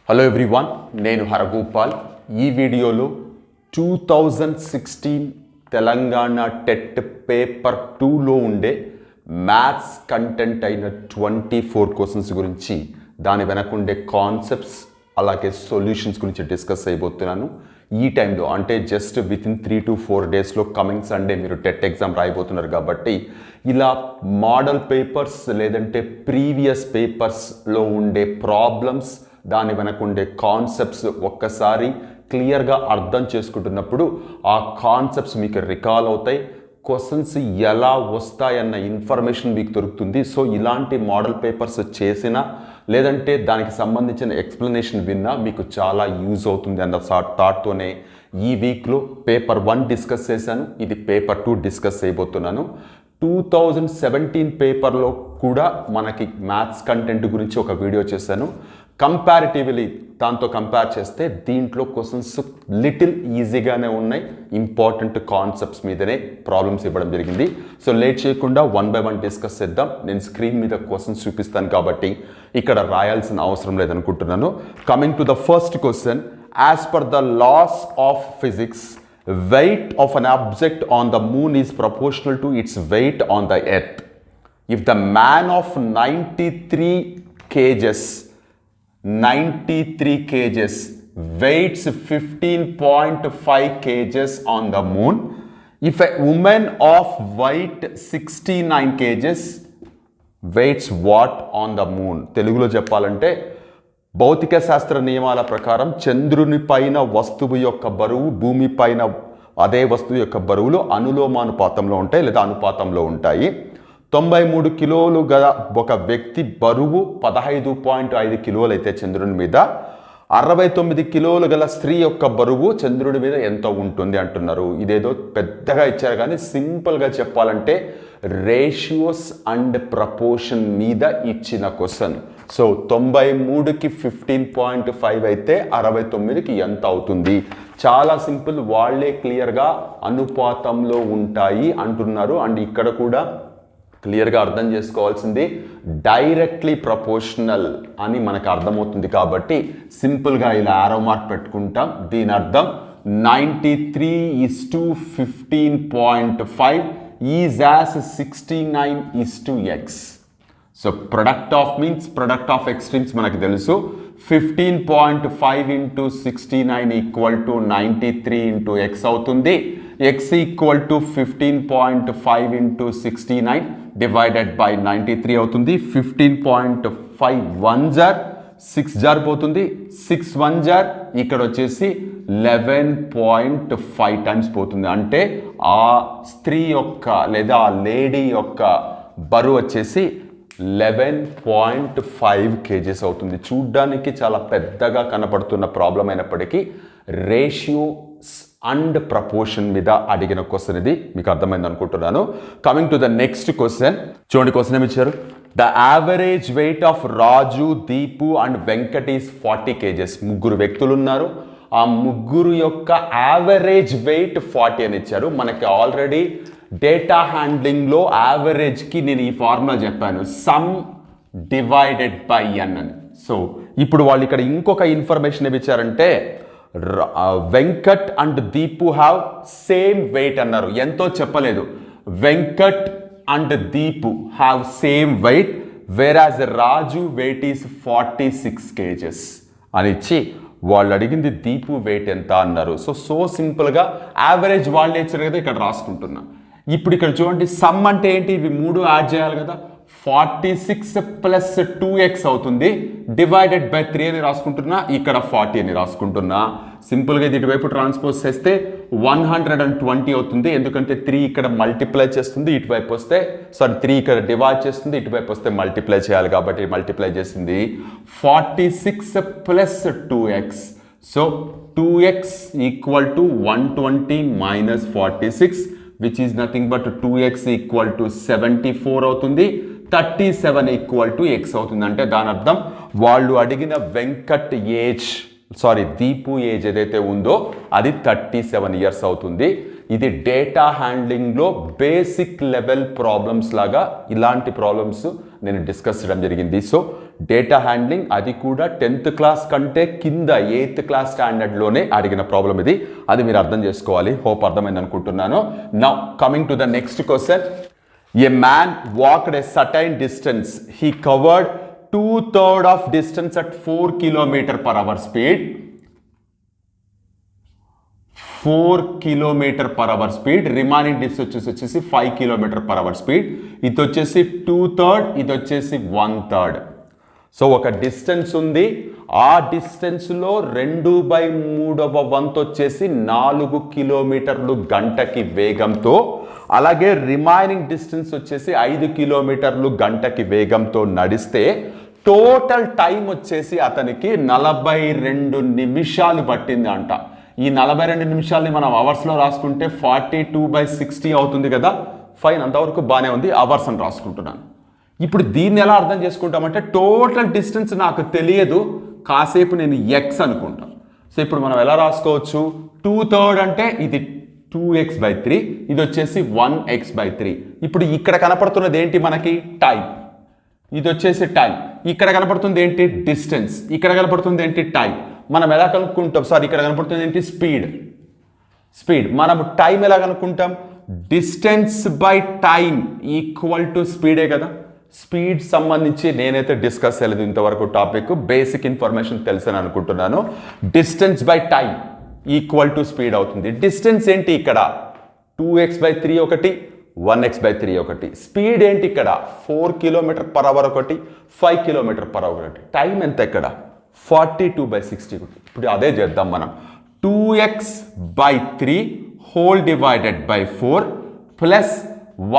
Hello everyone, నేను హరగోపాల్. ఈ వీడియోలో 2016 తెలంగాణ టెట్ పేపర్ 2లో ఉండే మ్యాథ్స్ కంటెంట్ అయిన 24 క్వశ్చన్స్ గురించి, దాని వెనకుండే కాన్సెప్ట్స్ అలాగే సొల్యూషన్స్ గురించి డిస్కస్ అయిపోతున్నాను. ఈ టైంలో అంటే జస్ట్ వితిన్ 3 to 4 డేస్లో కమింగ్ సండే మీరు టెట్ ఎగ్జామ్ రాయబోతున్నారు కాబట్టి ఇలా మోడల్ పేపర్స్ లేదంటే ప్రీవియస్ పేపర్స్లో ఉండే ప్రాబ్లమ్స్, దాని వెనకుండే కాన్సెప్ట్స్ ఒక్కసారి క్లియర్గా అర్థం చేసుకుంటున్నప్పుడు ఆ కాన్సెప్ట్స్ మీకు రికాల్ అవుతాయి, క్వశ్చన్స్ ఎలా వస్తాయన్న ఇన్ఫర్మేషన్ మీకు దొరుకుతుంది. సో ఇలాంటి మోడల్ పేపర్స్ చేసినా లేదంటే దానికి సంబంధించిన ఎక్స్ప్లెనేషన్ విన్నా మీకు చాలా యూజ్ అవుతుంది అన్న థాట్తోనే ఈ వీక్లో పేపర్ 1 డిస్కస్ చేశాను. ఇది పేపర్ 2 డిస్కస్ చేయబోతున్నాను. 2017 పేపర్లో కూడా మనకి మ్యాథ్స్ కంటెంట్ గురించి ఒక వీడియో చేశాను. కంపారిటివ్లీ దాంతో కంపేర్ చేస్తే దీంట్లో క్వశ్చన్స్ లిటిల్ ఈజీగానే ఉన్నాయి. ఇంపార్టెంట్ కాన్సెప్ట్స్ మీదనే ప్రాబ్లమ్స్ ఇవ్వడం జరిగింది. సో లేట్ చేయకుండా 1 by 1 డిస్కస్ చేద్దాం. నేను స్క్రీన్ మీద క్వశ్చన్స్ చూపిస్తాను కాబట్టి ఇక్కడ రాయాల్సిన అవసరం లేదనుకుంటున్నాను. Coming to the first question, as per the laws of physics, weight of an object on the moon is proportional to its weight on the earth. If the man of 93 kgs weighs 15.5 kgs on the moon, if a woman of weight 69 kgs weighs what on the moon? తెలుగులో చెప్పాలంటే భౌతిక శాస్త్ర నియమాల ప్రకారం చంద్రుని పైన వస్తువు యొక్క బరువు భూమి పైన అదే వస్తువు యొక్క బరువులు అనులోమానుపాతంలో ఉంటాయి లేదా అనుపాతంలో ఉంటాయి. 93 కిలోలు గల ఒక వ్యక్తి బరువు 15.5 కిలోలు అయితే చంద్రుని మీద, 69 కిలోలు గల స్త్రీ యొక్క బరువు చంద్రుడి మీద ఎంత ఉంటుంది అంటున్నారు. ఇదేదో పెద్దగా ఇచ్చారు కానీ సింపుల్గా చెప్పాలంటే రేషియోస్ అండ్ ప్రపోర్షన్ మీద ఇచ్చిన క్వశ్చన్. సో 93కి 15.5 అయితే 69కి ఎంత అవుతుంది? చాలా సింపుల్, వాళ్ళే క్లియర్గా అనుపాతంలో ఉంటాయి అంటున్నారు. అండ్ ఇక్కడ కూడా క్లియర్గా అర్థం చేసుకోవాల్సింది డైరెక్ట్లీ ప్రపోర్షనల్ అని మనకు అర్థమవుతుంది కాబట్టి సింపుల్గా ఇలా ఆరో మార్క్ పెట్టుకుంటాం. దీని అర్థం 93:15.5 is as 69:x. So product of means product of extremes మనకు తెలుసు. 15.5 into 69 equal to 93 into x అవుతుంది. x equal to 15.5 into 69 divided by 93 అవుతుంది. 15.5 1 జార్ 6 జార్ పోతుంది. 6 1 జార్ ఇక్కడ వచ్చేసి 11.5 టైమ్స్ పోతుంది. అంటే ఆ స్త్రీ యొక్క లేదా ఆ లేడీ యొక్క బరువు వచ్చేసి 11.5 kgs అవుతుంది. చూడ్డానికి చాలా పెద్దగా కనపడుతున్న ప్రాబ్లం అయినప్పటికీ రేషియోస్ అండ్ ప్రపోర్షన్ మీద అడిగిన క్వశ్చన్ ఇది. మీకు అర్థమైంది అనుకుంటున్నాను. Coming to the next question, చూడండి క్వశ్చన్ ఏమి ఇచ్చారు. The average weight of Raju, Deepu and Venkat is 40 kgs. ముగ్గురు వ్యక్తులు ఉన్నారు. ఆ ముగ్గురు యొక్క యావరేజ్ వెయిట్ 40 అని ఇచ్చారు. మనకి ఆల్రెడీ డేటా హ్యాండ్లింగ్లో యావరేజ్కి నేను ఈ ఫార్ములా చెప్పాను, సమ్ డివైడెడ్ బై ఎన్ అని. సో ఇప్పుడు వాళ్ళు ఇక్కడ ఇంకొక ఇన్ఫర్మేషన్ ఏమి ఇచ్చారంటే Venkat and Deepu have same weight అన్నారు. ఎంతో చెప్పలేదు. Venkat and Deepu have same weight whereas Raju weight is 46 kgs అని ఇచ్చి వాళ్ళు అడిగింది దీపు వెయిట్ ఎంత అన్నారు. సో సింపుల్గా యావరేజ్ వాళ్ళే ఇచ్చారు కదా, ఇక్కడ రాసుకుంటున్నా. ఇప్పుడు ఇక్కడ చూడండి, సమ్ అంటే ఏంటి? ఇవి 3 యాడ్ చేయాలి కదా. 46 + 2x అవుతుంది. డివైడెడ్ బై 3 అని రాసుకుంటున్నా, ఇక్కడ 40 అని రాసుకుంటున్నా. సింపుల్గా ఇది ఇటువైపు ట్రాన్స్పోజ్ చేస్తే 120 అవుతుంది. ఎందుకంటే 3 ఇక్కడ మల్టిప్లై చేస్తుంది, ఇటువైపు వస్తే 3 ఇక్కడ డివైడ్ చేస్తుంది, ఇటువైపు వస్తే మల్టిప్లై చేయాలి కాబట్టి మల్టిప్లై చేసింది. 46 + 2x. So 2x equal to 120 minus 46 which is nothing but 2x equal to 74 అవుతుంది. 37 equal to x అవుతుంది. అంటే దాని అర్థం వాళ్ళు అడిగిన వెంకట్ ఏజ్ దీపు ఏజ్ ఏదైతే ఉందో అది 37 years అవుతుంది. ఇది డేటా హ్యాండ్లింగ్లో బేసిక్ లెవెల్ ప్రాబ్లమ్స్ లాగా ఇలాంటి ప్రాబ్లమ్స్ నేను డిస్కస్ చేయడం జరిగింది. సో డేటా హ్యాండ్లింగ్, అది కూడా 10th క్లాస్ కంటే కింద 8th క్లాస్ స్టాండర్డ్లోనే అడిగిన ప్రాబ్లం ఇది. అది మీరు అర్థం చేసుకోవాలి. హోప్ అర్థమైంది అనుకుంటున్నాను. Now coming to the next question. A man walked a certain distance. He covered 2/3 of distance at 4 km/h speed. 4 km/h speed. Remaining distance వచ్చేసి 5 km/h స్పీడ్. ఇది వచ్చేసి 2/3, ఇది వచ్చేసి 1/3. సో ఒక డిస్టెన్స్ ఉంది, ఆ డిస్టెన్స్లో 2/3వ వంతు వచ్చేసి 4 కిలోమీటర్లు గంటకి వేగంతో, అలాగే రిమైనింగ్ డిస్టెన్స్ వచ్చేసి 5 కిలోమీటర్లు గంటకి వేగంతో నడిస్తే టోటల్ టైం వచ్చేసి అతనికి 42 నిమిషాలు పట్టింది అంట. ఈ 42 నిమిషాలని మనం అవర్స్లో రాసుకుంటే 42/60 అవుతుంది కదా. ఫైన్, అంతవరకు బాగానే ఉంది. అవర్స్ అని రాసుకుంటున్నాను. ఇప్పుడు దీన్ని ఎలా అర్థం చేసుకుంటామంటే టోటల్ డిస్టెన్స్ నాకు తెలియదు, కాసేపు నేను ఎక్స్ అనుకుంటాను. సో ఇప్పుడు మనం ఎలా రాసుకోవచ్చు? 2/3 అంటే ఇది 2x/3, ఇది వచ్చేసి 1x/3. ఇప్పుడు ఇక్కడ కనపడుతున్నది ఏంటి మనకి? టైం. ఇది వచ్చేసి టైం. ఇక్కడ కనపడుతుంది ఏంటి? డిస్టెన్స్. ఇక్కడ కనపడుతుంది ఏంటి? టైం. మనం ఎలా కనుక్కుంటాం? సారీ, ఇక్కడ కనపడుతుంది ఏంటి? స్పీడ్. మనం టైం ఎలా కనుక్కుంటాం? Distance by time equal to స్పీడే కదా. స్పీడ్ సంబంధించి నేనైతే డిస్కస్ చేయలేదు ఇంతవరకు టాపిక్. బేసిక్ ఇన్ఫర్మేషన్ తెలుసని అనుకుంటున్నాను. Distance by time equal to speed అవుతుంది. డిస్టెన్స్ ఏంటి ఇక్కడ? 2x/3 ఒకటి, 1x/3 ఒకటి. స్పీడ్ ఏంటి ఇక్కడ? 4 km/h ఒకటి, 5 km/h ఒకటి. టైం ఎంత ఇక్కడ? 42/60 ఒకటి. ఇప్పుడు అదే చేద్దాం మనం. 2x/3 whole divided by 4 plus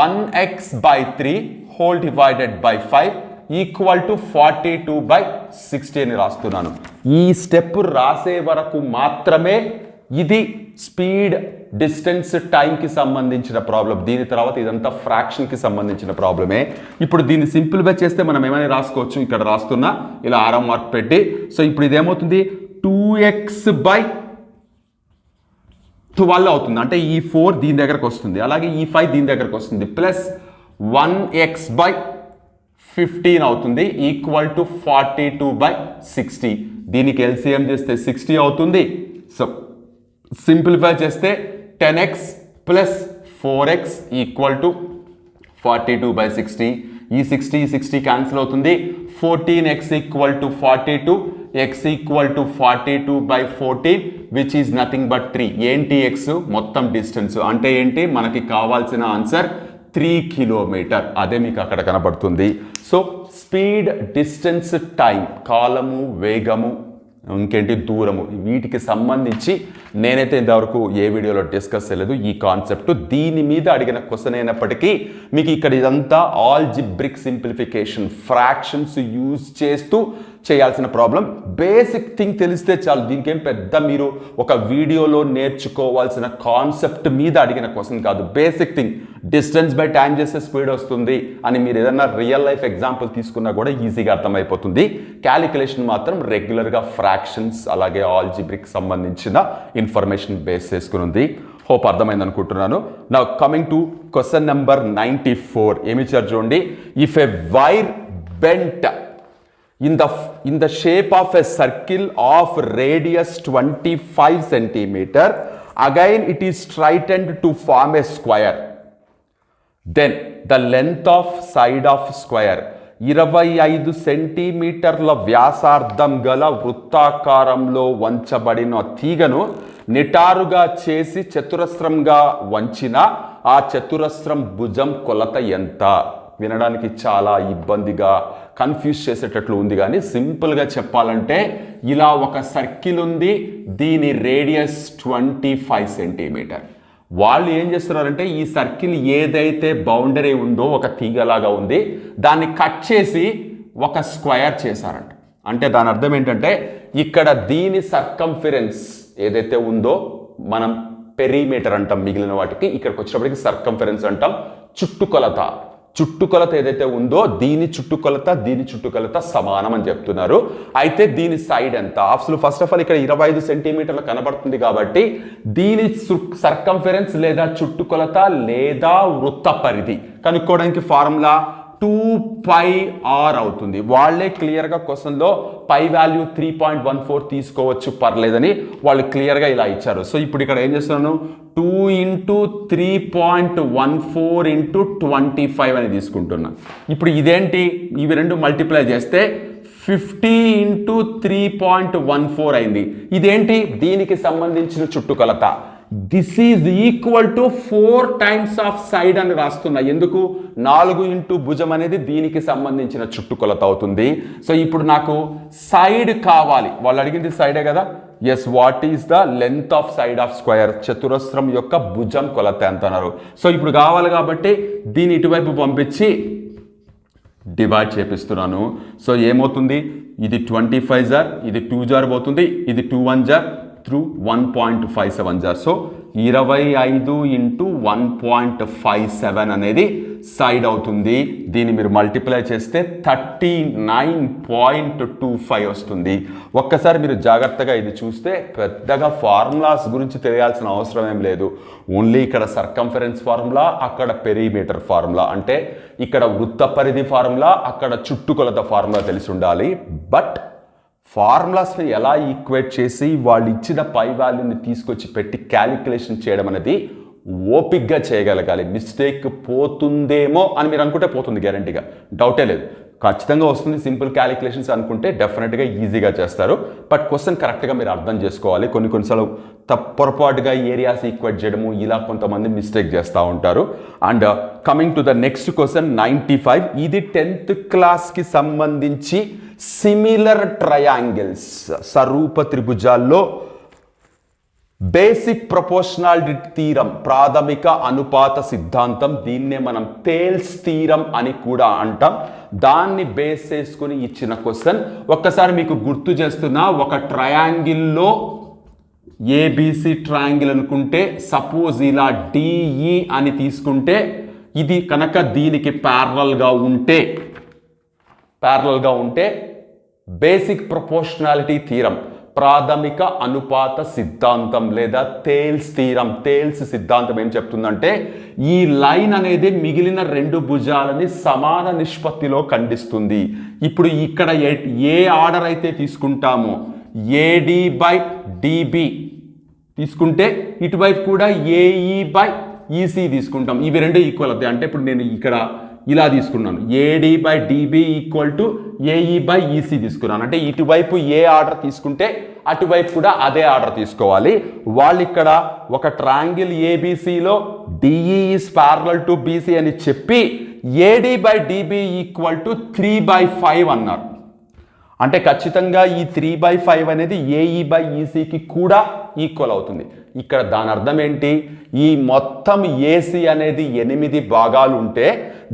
1x/3 whole divided by 5 equal to 42/60 అని రాస్తున్నాను. ఈ స్టెప్ రాసే వరకు మాత్రమే ఇది స్పీడ్, డిస్టెన్స్, టైంకి సంబంధించిన ప్రాబ్లం. దీని తర్వాత ఇదంతా ఫ్రాక్షన్కి సంబంధించిన ప్రాబ్లమే. ఇప్పుడు దీన్ని సింపుల్గా చేస్తే మనం ఏమైనా రాసుకోవచ్చు. ఇక్కడ రాస్తున్నా ఇలా ఆరం మార్క్ పెట్టి. సో ఇప్పుడు ఇదేమవుతుంది? 2x/12 అవుతుంది. అంటే ఈ 4 దీని దగ్గరకు వస్తుంది, అలాగే ఈ 5 దీని దగ్గరకు వస్తుంది, ప్లస్ 1x/15 అవుతుంది ఈక్వల్ టు 42/60. దీనికి ఎల్సిఎం చేస్తే 60 అవుతుంది. సో సింప్లిఫై చేస్తే 10x plus 4x equal to 42/60. ఈ 60 క్యాన్సిల్ అవుతుంది. 14x equal to 42, x equal to 42/14 which is nothing but 3. ఏంటి x? మొత్తం డిస్టెన్స్. అంటే ఏంటి? మనకి కావాల్సిన ఆన్సర్ 3 కిలోమీటర్. అదే మీకు అక్కడ కనబడుతుంది. సో స్పీడ్, డిస్టెన్స్, టైం, కాలము, వేగము, ఇంకేంటి దూరము, వీటికి సంబంధించి నేనైతే ఇంతవరకు ఏ వీడియోలో డిస్కస్ చేయలేదు ఈ కాన్సెప్ట్. దీని మీద అడిగిన క్వశ్చన్ అయినప్పటికీ మీకు ఇక్కడ ఇదంతా ఆల్జిబ్రిక్ సింప్లిఫికేషన్, ఫ్రాక్షన్స్ యూజ్ చేస్తూ చేయాల్సిన ప్రాబ్లం. బేసిక్ థింగ్ తెలిస్తే చాలు. దీనికి ఏం పెద్ద మీరు ఒక వీడియోలో నేర్చుకోవాల్సిన కాన్సెప్ట్ మీద అడిగిన క్వశ్చన్ కాదు. Basic thing, distance by time చేస్తే స్పీడ్ వస్తుంది అని మీరు ఏదన్నా రియల్ లైఫ్ ఎగ్జాంపుల్ తీసుకున్నా కూడా ఈజీగా అర్థమైపోతుంది. క్యాలిక్యులేషన్ మాత్రం రెగ్యులర్గా ఫ్రాక్షన్స్ అలాగే ఆల్జిబ్రిక్ సంబంధించిన ఇన్ఫర్మేషన్ బేస్ చేసుకుని ఉంది. హోప్ అర్థమైంది అనుకుంటున్నాను. నా కమింగ్ టు క్వశ్చన్ నెంబర్ 94. ఏమి ఇచ్చారు చూడండి. If a wire bent in the shape of a circle of radius 25 centimeter, again it is straightened to form a square, then the length of side of square 25 సెంటీమీటర్ల వ్యాసార్థం గల వృత్తాకారంలో వంచబడిన తీగను నిటారుగా చేసి చతురస్రంగా వంచిన ఆ చతురస్రం భుజం కొలత ఎంత? వినడానికి చాలా ఇబ్బందిగా, కన్ఫ్యూజ్ చేసేటట్లు ఉంది. కానీ సింపుల్గా చెప్పాలంటే ఇలా ఒక సర్కిల్ ఉంది, దీని రేడియస్ 25 సెంటీమీటర్. వాళ్ళు ఏం చేస్తున్నారంటే ఈ సర్కిల్ ఏదైతే బౌండరీ ఉందో ఒక తీగలాగా ఉంది, దాన్ని కట్ చేసి ఒక స్క్వేర్ చేశారంట. అంటే దాని అర్థం ఏంటంటే ఇక్కడ దీని సర్కంఫరెన్స్ ఏదైతే ఉందో మనం పెరిమీటర్ అంటాం మిగిలిన వాటికి, ఇక్కడికి వచ్చినప్పటికి సర్కంఫరెన్స్ అంటాం. చుట్టుకొలత ఏదైతే ఉందో దీని చుట్టుకొలత సమానం అని చెప్తున్నారు. అయితే దీని సైడ్ ఎంత? అసలు ఫస్ట్ ఆఫ్ ఆల్ ఇక్కడ 25 సెంటీమీటర్లు కనబడుతుంది కాబట్టి దీని సర్కంఫరెన్స్ లేదా చుట్టుకొలత లేదా వృత్త పరిధి కనుక్కోవడానికి ఫార్ములా 2πr అవుతుంది. వాళ్ళే క్లియర్గా క్వశ్చన్లో పై వాల్యూ 3.14 తీసుకోవచ్చు పర్లేదని వాళ్ళు క్లియర్గా ఇలా ఇచ్చారు. సో ఇప్పుడు ఇక్కడ ఏం చేస్తున్నాను, 2 × 3.14 × 25 అని తీసుకుంటున్నాను. ఇప్పుడు ఇదేంటి, ఇవి రెండు మల్టిప్లై చేస్తే 50 × 3.14 అయింది. ఇదేంటి, దీనికి సంబంధించిన చుట్టుకొలత. This is equal to 4 times of side అని రాస్తున్నా. ఎందుకు, 4 ఇంటూ భుజం అనేది దీనికి సంబంధించిన చుట్టుకొలత అవుతుంది. సో ఇప్పుడు నాకు సైడ్ కావాలి, వాళ్ళు అడిగింది సైడే కదా. Yes, what is the length of side of square, చతురస్రం యొక్క భుజం కొలత ఎంత అన్నారు. సో ఇప్పుడు కావాలి కాబట్టి దీన్ని ఇటువైపు పంపించి డివైడ్ చేపిస్తున్నాను. సో ఏమవుతుంది, ఇది 25 జార్, ఇది 2 జార్ పోతుంది, ఇది 2 1 జార్ త్రూ 1.57 జార్. సో 25 × 1.57 అనేది సైడ్ అవుతుంది. దీన్ని మీరు మల్టిప్లై చేస్తే 39.25 వస్తుంది. ఒక్కసారి మీరు జాగ్రత్తగా ఇది చూస్తే పెద్దగా ఫార్ములాస్ గురించి తెలియాల్సిన అవసరం ఏం లేదు. ఓన్లీ ఇక్కడ సర్కంఫరెన్స్ ఫార్ములా, అక్కడ పెరిమీటర్ ఫార్ములా, అంటే ఇక్కడ వృత్త పరిధి ఫార్ములా, అక్కడ చుట్టుకొలత ఫార్ములా తెలిసి ఉండాలి. బట్ ఫార్ములాస్ని ఎలా ఈక్వేట్ చేసి వాళ్ళు ఇచ్చిన పై వాల్యూని తీసుకొచ్చి పెట్టి క్యాలిక్యులేషన్ చేయడం అనేది ఓపిక్గా చేయగలగాలి. మిస్టేక్ పోతుందేమో అని మీరు అనుకుంటే పోతుంది, గ్యారంటీగా, డౌటే లేదు. ఖచ్చితంగా వస్తుంది. సింపుల్ క్యాలిక్యులేషన్స్ అనుకుంటే డెఫినెట్గా ఈజీగా చేస్తారు. బట్ క్వశ్చన్ కరెక్ట్గా మీరు అర్థం చేసుకోవాలి. కొన్నిసార్లు పొరపాటుగా ఏరియాస్ ఈక్వేట్ చేయడము ఇలా కొంతమంది మిస్టేక్ చేస్తూ ఉంటారు. And coming to the next question 95. ఇది 10th క్లాస్కి సంబంధించి సిమిలర్ ట్రయాంగిల్స్, సరూప త్రిభుజాల్లో బేసిక్ ప్రపోర్షనాలిటీ థీరం, ప్రాథమిక అనుపాత సిద్ధాంతం, దీన్నే మనం థేల్స్ థీరం అని కూడా అంటాం. దాన్ని బేస్ చేసుకుని ఇచ్చిన క్వశ్చన్. ఒక్కసారి మీకు గుర్తు చేస్తున్నా, ఒక ట్రయాంగిల్లో ఏబిసి ట్రయాంగిల్ అనుకుంటే, సపోజ్ ఇలా డిఈ అని తీసుకుంటే, ఇది కనుక దీనికి ప్యారలల్గా ఉంటే బేసిక్ ప్రపోర్షనాలిటీ థీరం, ప్రాథమిక అనుపాత సిద్ధాంతం లేదా థేల్స్ థీరం, థేల్స్ సిద్ధాంతం ఏం చెప్తుందంటే, ఈ లైన్ అనేది మిగిలిన రెండు భుజాలని సమాన నిష్పత్తిలో ఖండిస్తుంది. ఇప్పుడు ఇక్కడ ఏ ఆర్డర్ అయితే తీసుకుంటామో, ఏడి బై డిబి తీసుకుంటే, ఇటువైపు కూడా ఏఈ బై ఈసీ తీసుకుంటాం. ఇవి రెండు ఈక్వల్ అవుతాయి. అంటే ఇప్పుడు నేను ఇక్కడ ఇలా తీసుకున్నాను, AD by DB equal to AE by EC తీసుకున్నాను. అంటే ఇటువైపు ఏ ఆర్డర్ తీసుకుంటే అటువైపు కూడా అదే ఆర్డర్ తీసుకోవాలి. వాళ్ళు ఇక్కడ ఒక ట్రయాంగిల్ ఏబిసిలో DE is parallel to BC అని చెప్పి AD by DB equal to 3/5 అన్నారు. అంటే ఖచ్చితంగా ఈ 3/5 అనేది ఏఈ బై ఈసీకి కూడా ఈక్వల్ అవుతుంది. ఇక్కడ దాని అర్థం ఏంటి, ఈ మొత్తం ఏసీ అనేది 8 భాగాలు ఉంటే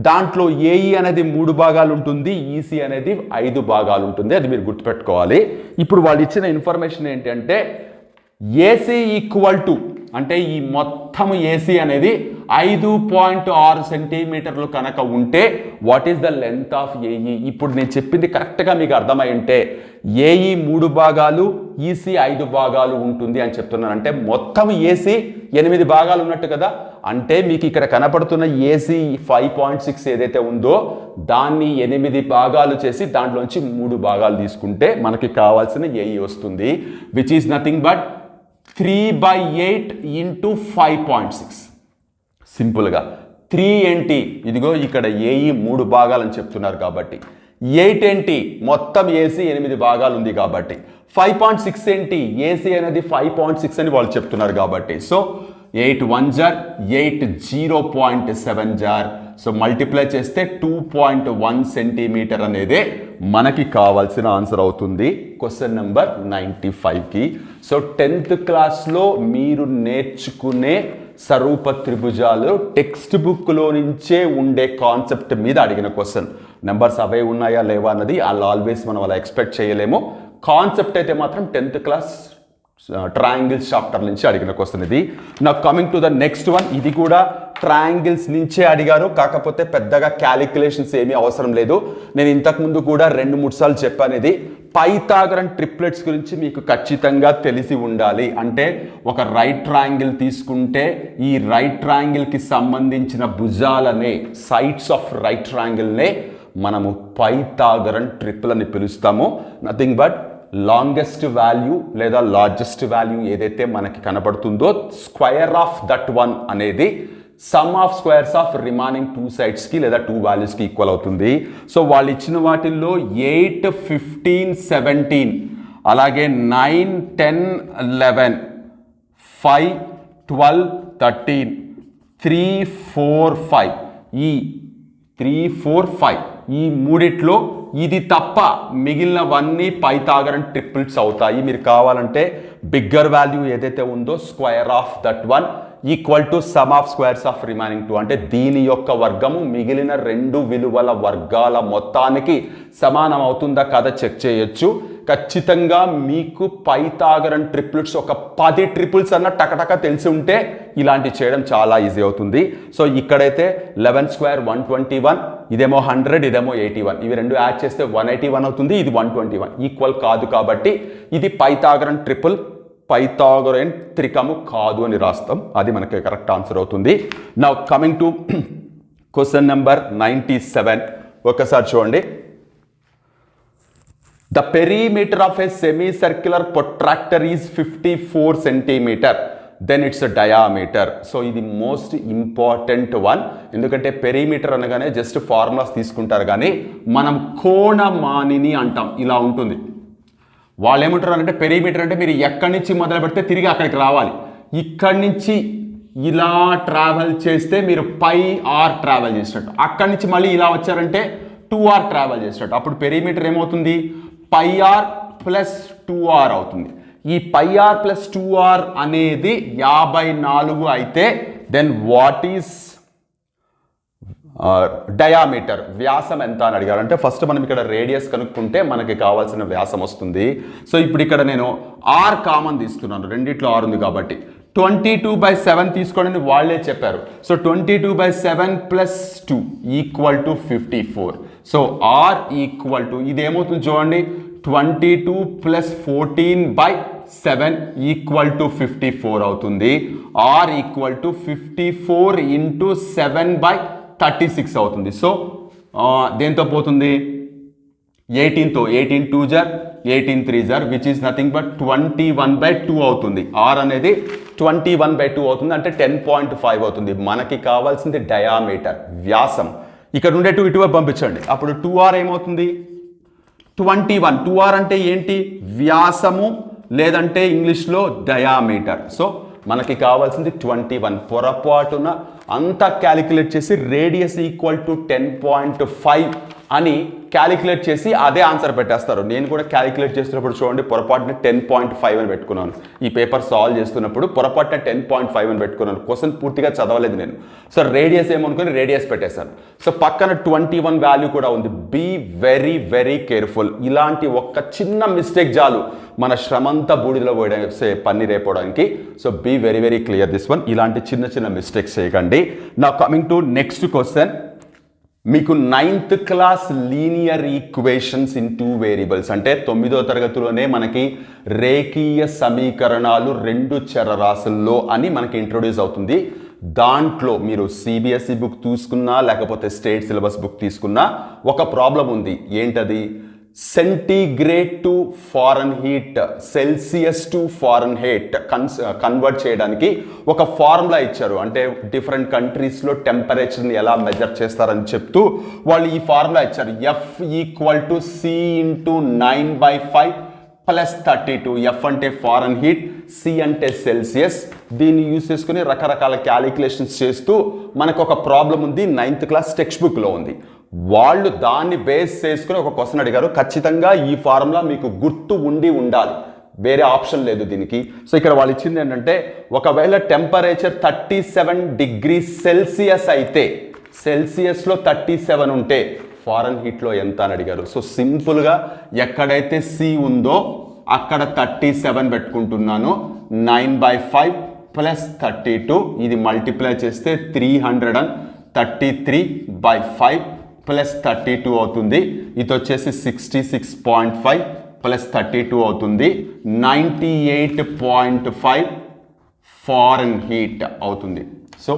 దాంట్లో ఏఈ అనేది 3 భాగాలు ఉంటుంది, ఈసీ అనేది 5 భాగాలు ఉంటుంది. అది మీరు గుర్తుపెట్టుకోవాలి. ఇప్పుడు వాళ్ళు ఇచ్చిన ఇన్ఫర్మేషన్ ఏంటంటే, ఏసీ ఈక్వల్ టు, అంటే ఈ మొత్తం ఏసీ అనేది 5.6 సెంటీమీటర్లు కనుక ఉంటే what is the length of AE. ఇప్పుడు నేను చెప్పింది కరెక్ట్గా మీకు అర్థమై ఉంటే, ఏఈ 3 భాగాలు, ఈసీ 5 భాగాలు ఉంటుంది అని చెప్తున్నాను. అంటే మొత్తం ఏసీ 8 భాగాలు ఉన్నట్టు కదా. అంటే మీకు ఇక్కడ కనపడుతున్న ఏసీ 5.6 ఏదైతే ఉందో దాన్ని 8 భాగాలు చేసి దాంట్లోంచి 3 భాగాలు తీసుకుంటే మనకి కావాల్సిన ఏఈ వస్తుంది, విచ్ ఈస్ నథింగ్ బట్ 3/8 × 5.6. సింపుల్గా 3 ఏంటి, ఇదిగో ఇక్కడ ఏఈ 3 భాగాలు అని చెప్తున్నారు కాబట్టి, 8 ఏంటి, మొత్తం ఏసీ 8 భాగాలు ఉంది కాబట్టి, 5.6 ఏంటి, ఏసీ అనేది 5.6 అని వాళ్ళు చెప్తున్నారు కాబట్టి. సో 8 1 జార్ 8 0.7 జార్. సో మల్టిప్లై చేస్తే 2.1 సెంటీమీటర్ అనేదే మనకి కావాల్సిన ఆన్సర్ అవుతుంది క్వశ్చన్ నెంబర్ 95కి. సో 10th క్లాస్లో మీరు నేర్చుకునే సరూప త్రిభుజాలు టెక్స్ట్ బుక్లో నుంచే ఉండే కాన్సెప్ట్ మీద అడిగిన క్వశ్చన్. నెంబర్స్ అవే ఉన్నాయా లేవా అన్నది ఆల్వేస్ మనం అలా ఎక్స్పెక్ట్ చేయలేము. కాన్సెప్ట్ అయితే మాత్రం 10th క్లాస్ ట్రయాంగిల్స్ చాప్టర్ నుంచి అడిగిన క్వశ్చన్ ఇది. నా coming to the next one. ఇది కూడా ట్రయాంగిల్స్ నుంచే అడిగారు, కాకపోతే పెద్దగా క్యాలిక్యులేషన్స్ ఏమీ అవసరం లేదు. నేను ఇంతకుముందు కూడా 2-3 సార్లు చెప్పాను, ఇది పైథాగరన్ ట్రిప్లెట్స్ గురించి మీకు ఖచ్చితంగా తెలిసి ఉండాలి. అంటే ఒక రైట్ ట్రయాంగిల్ తీసుకుంటే ఈ రైట్ ట్రయాంగిల్కి సంబంధించిన భుజాలనే, సైడ్స్ ఆఫ్ రైట్ ట్రయాంగిల్నే మనము పైథాగరన్ ట్రిపుల్ అని పిలుస్తాము. నథింగ్ బట్ లాంగెస్ట్ వాల్యూ లేదా లార్జెస్ట్ వాల్యూ ఏదైతే మనకి కనబడుతుందో స్క్వేర్ ఆఫ్ దట్ వన్ అనేది some of squares of remaining 2 సైడ్స్కి లేదా 2 వాల్యూస్కి ఈక్వల్ అవుతుంది. సో వాళ్ళు ఇచ్చిన వాటిల్లో 8, 15, 17 అలాగే 9, 10, 11, 5, 12, 13, 3, 4, 5 ఈ 3, 4, 5 ఈ మూడిట్లో ఇది తప్ప మిగిలినవన్నీ పైథాగరన్ ట్రిపుల్స్ అవుతాయి. మీరు కావాలంటే బిగ్గర్ వాల్యూ ఏదైతే ఉందో square of that one equal to some of squares of remaining 2 అంటే దీని యొక్క వర్గము మిగిలిన 2 విలువల వర్గాల మొత్తానికి సమానం అవుతుందా కదా చెక్ చేయొచ్చు. ఖచ్చితంగా మీకు పైథాగరన్ ట్రిపుల్స్ ఒక 10 ట్రిపుల్స్ అన్న టకటక తెలిసి ఉంటే ఇలాంటి చేయడం చాలా ఈజీ అవుతుంది. సో ఇక్కడైతే 11 స్క్వేర్ 121, ఇదేమో 100, ఇదేమో 81, ఇవి రెండు యాడ్ చేస్తే 181 అవుతుంది, ఇది 121 ఈక్వల్ కాదు కాబట్టి ఇది పైథాగరన్ ట్రిపుల్, పైథాగరన్ త్రికము కాదు అని రాస్తాం. అది మనకి కరెక్ట్ ఆన్సర్ అవుతుంది. Now coming to question number 97 ఒకసారి చూడండి. The perimeter of a semicircular protractor is 54 centimeter. Then it's a diameter. So ఇది మోస్ట్ ఇంపార్టెంట్ వన్. ఎందుకంటే పెరిమీటర్ అనగానే జస్ట్ ఫార్ములాస్ తీసుకుంటారు కానీ మనం కోణమానిని అంటాం. ఇలా ఉంటుంది. వాళ్ళు ఏమంటారు అంటే పెరిమీటర్ అంటే మీరు ఎక్కడి నుంచి మొదలు పెడితే తిరిగి అక్కడికి రావాలి. ఇక్కడి నుంచి ఇలా ట్రావెల్ చేస్తే మీరు పై ఆర్ ట్రావెల్ చేసినట్టు, అక్కడి నుంచి మళ్ళీ ఇలా వచ్చారంటే 2r ట్రావెల్ చేసినట్టు. అప్పుడు పెరిమీటర్ ఏమవుతుంది? పై ఆర్ ప్లస్ 2r అవుతుంది. ఈ పై ఆర్ ప్లస్ 2r అనేది 54 అయితే దెన్ వాట్ ఈస్ డయామీటర్, వ్యాసం ఎంత అని అడిగారు. అంటే ఫస్ట్ మనం ఇక్కడ రేడియస్ కనుక్కుంటే మనకి కావాల్సిన వ్యాసం వస్తుంది. సో ఇప్పుడు ఇక్కడ నేను r కామన్ తీస్తున్నాను, రెండిట్లో r ఉంది కాబట్టి 22/7 తీసుకోండి వాళ్ళే చెప్పారు. So 22/7 plus 2 equal to 54. So r equal to ఇదేమవుతుంది చూడండి, 22 ప్లస్ 14/7 ఈక్వల్ టు 54 అవుతుంది. r ఈక్వల్ టు 54 ఇంటూ 7/36 అవుతుంది. సో దేంతో పోతుంది? 18తో, 18 2 జార్ 18 3 జార్ విచ్ ఈస్ నథింగ్ బట్ 21/2 అవుతుంది. r అనేది 21/2 అవుతుంది, అంటే 10.5 అవుతుంది. మనకి కావాల్సింది డయామీటర్, వ్యాసం. ఇక్కడ ఉండే 2 ఇటువైపు పంపించండి, అప్పుడు 2r ఏమవుతుంది? 21. 2r అంటే ఏంటి? వ్యాసము, లేదంటే ఇంగ్లీష్లో డయామీటర్. సో మనకి కావాల్సింది 21. పొరపాటున అంతా క్యాలిక్యులేట్ చేసి రేడియస్ ఈక్వల్ టు 10.5 అని క్యాలిక్యులేట్ చేసి అదే ఆన్సర్ పెట్టేస్తారు. నేను కూడా క్యాలిక్యులేట్ చేస్తున్నప్పుడు చూడండి పొరపాటున 10.5 అని పెట్టుకున్నాను. ఈ పేపర్ సాల్వ్ చేస్తున్నప్పుడు పొరపాటున 10.5 అని పెట్టుకున్నాను. క్వశ్చన్ పూర్తిగా చదవలేదు నేను. సో రేడియస్ ఏమనుకుని రేడియస్ పెట్టేశాను. సో పక్కన 21 వాల్యూ కూడా ఉంది. Be very very careful. ఇలాంటి ఒక్క చిన్న మిస్టేక్ చాలు మన శ్రమంతా బూడిదలో పోయే పన్నీర్ అయిపోవడానికి. So be very very clear this one. ఇలాంటి చిన్న చిన్న మిస్టేక్స్ చేయకండి. నా కమింగ్ టు నెక్స్ట్ క్వశ్చన్. మీకు 9th class linear equations in 2 variables అంటే 9వ తరగతిలోనే మనకి రేఖీయ సమీకరణాలు 2 చరరాశుల్లో అని మనకి ఇంట్రొడ్యూస్ అవుతుంది. దాంట్లో మీరు సిబిఎస్ఈ బుక్ తీసుకున్నా లేకపోతే స్టేట్ సిలబస్ బుక్ తీసుకున్నా ఒక ప్రాబ్లం ఉంది. ఏంటది? Centigrade to foreign heat, Celsius to foreign heat convert చేయడానికి ఒక ఫార్ములా ఇచ్చారు. అంటే డిఫరెంట్ కంట్రీస్లో టెంపరేచర్ని ఎలా మెజర్ చేస్తారని చెప్తూ వాళ్ళు ఈ ఫార్ములా ఇచ్చారు. F equal to C into 9/5 plus 32. F అంటే ఫారెన్ హీట్, సి అంటే సెల్సియస్. దీన్ని యూజ్ చేసుకుని రకరకాల క్యాలిక్యులేషన్స్ చేస్తూ మనకు ఒక ప్రాబ్లం ఉంది, 9th క్లాస్ టెక్స్ట్ బుక్లో ఉంది. వాళ్ళు దాన్ని బేస్ చేసుకుని ఒక క్వశ్చన్ అడిగారు. ఖచ్చితంగా ఈ ఫార్ములా మీకు గుర్తు ఉండి ఉండాలి, వేరే ఆప్షన్ లేదు దీనికి. సో ఇక్కడ వాళ్ళు ఇచ్చింది ఏంటంటే ఒకవేళ టెంపరేచర్ 37 డిగ్రీ సెల్సియస్ అయితే, సెల్సియస్లో 37 ఉంటే ఫారెన్ హీట్లో ఎంత అని అడిగారు. సో సింపుల్గా ఎక్కడైతే సి ఉందో అక్కడ 37 పెట్టుకుంటున్నాను. 9/5 ప్లస్ 32 ఇది మల్టిప్లై చేస్తే 333/5 ప్లస్ 32 అవుతుంది. ఇది వచ్చేసి 66.5 ప్లస్ 32 అవుతుంది. 98.5 ఫారెన్హీట్ అవుతుంది. సో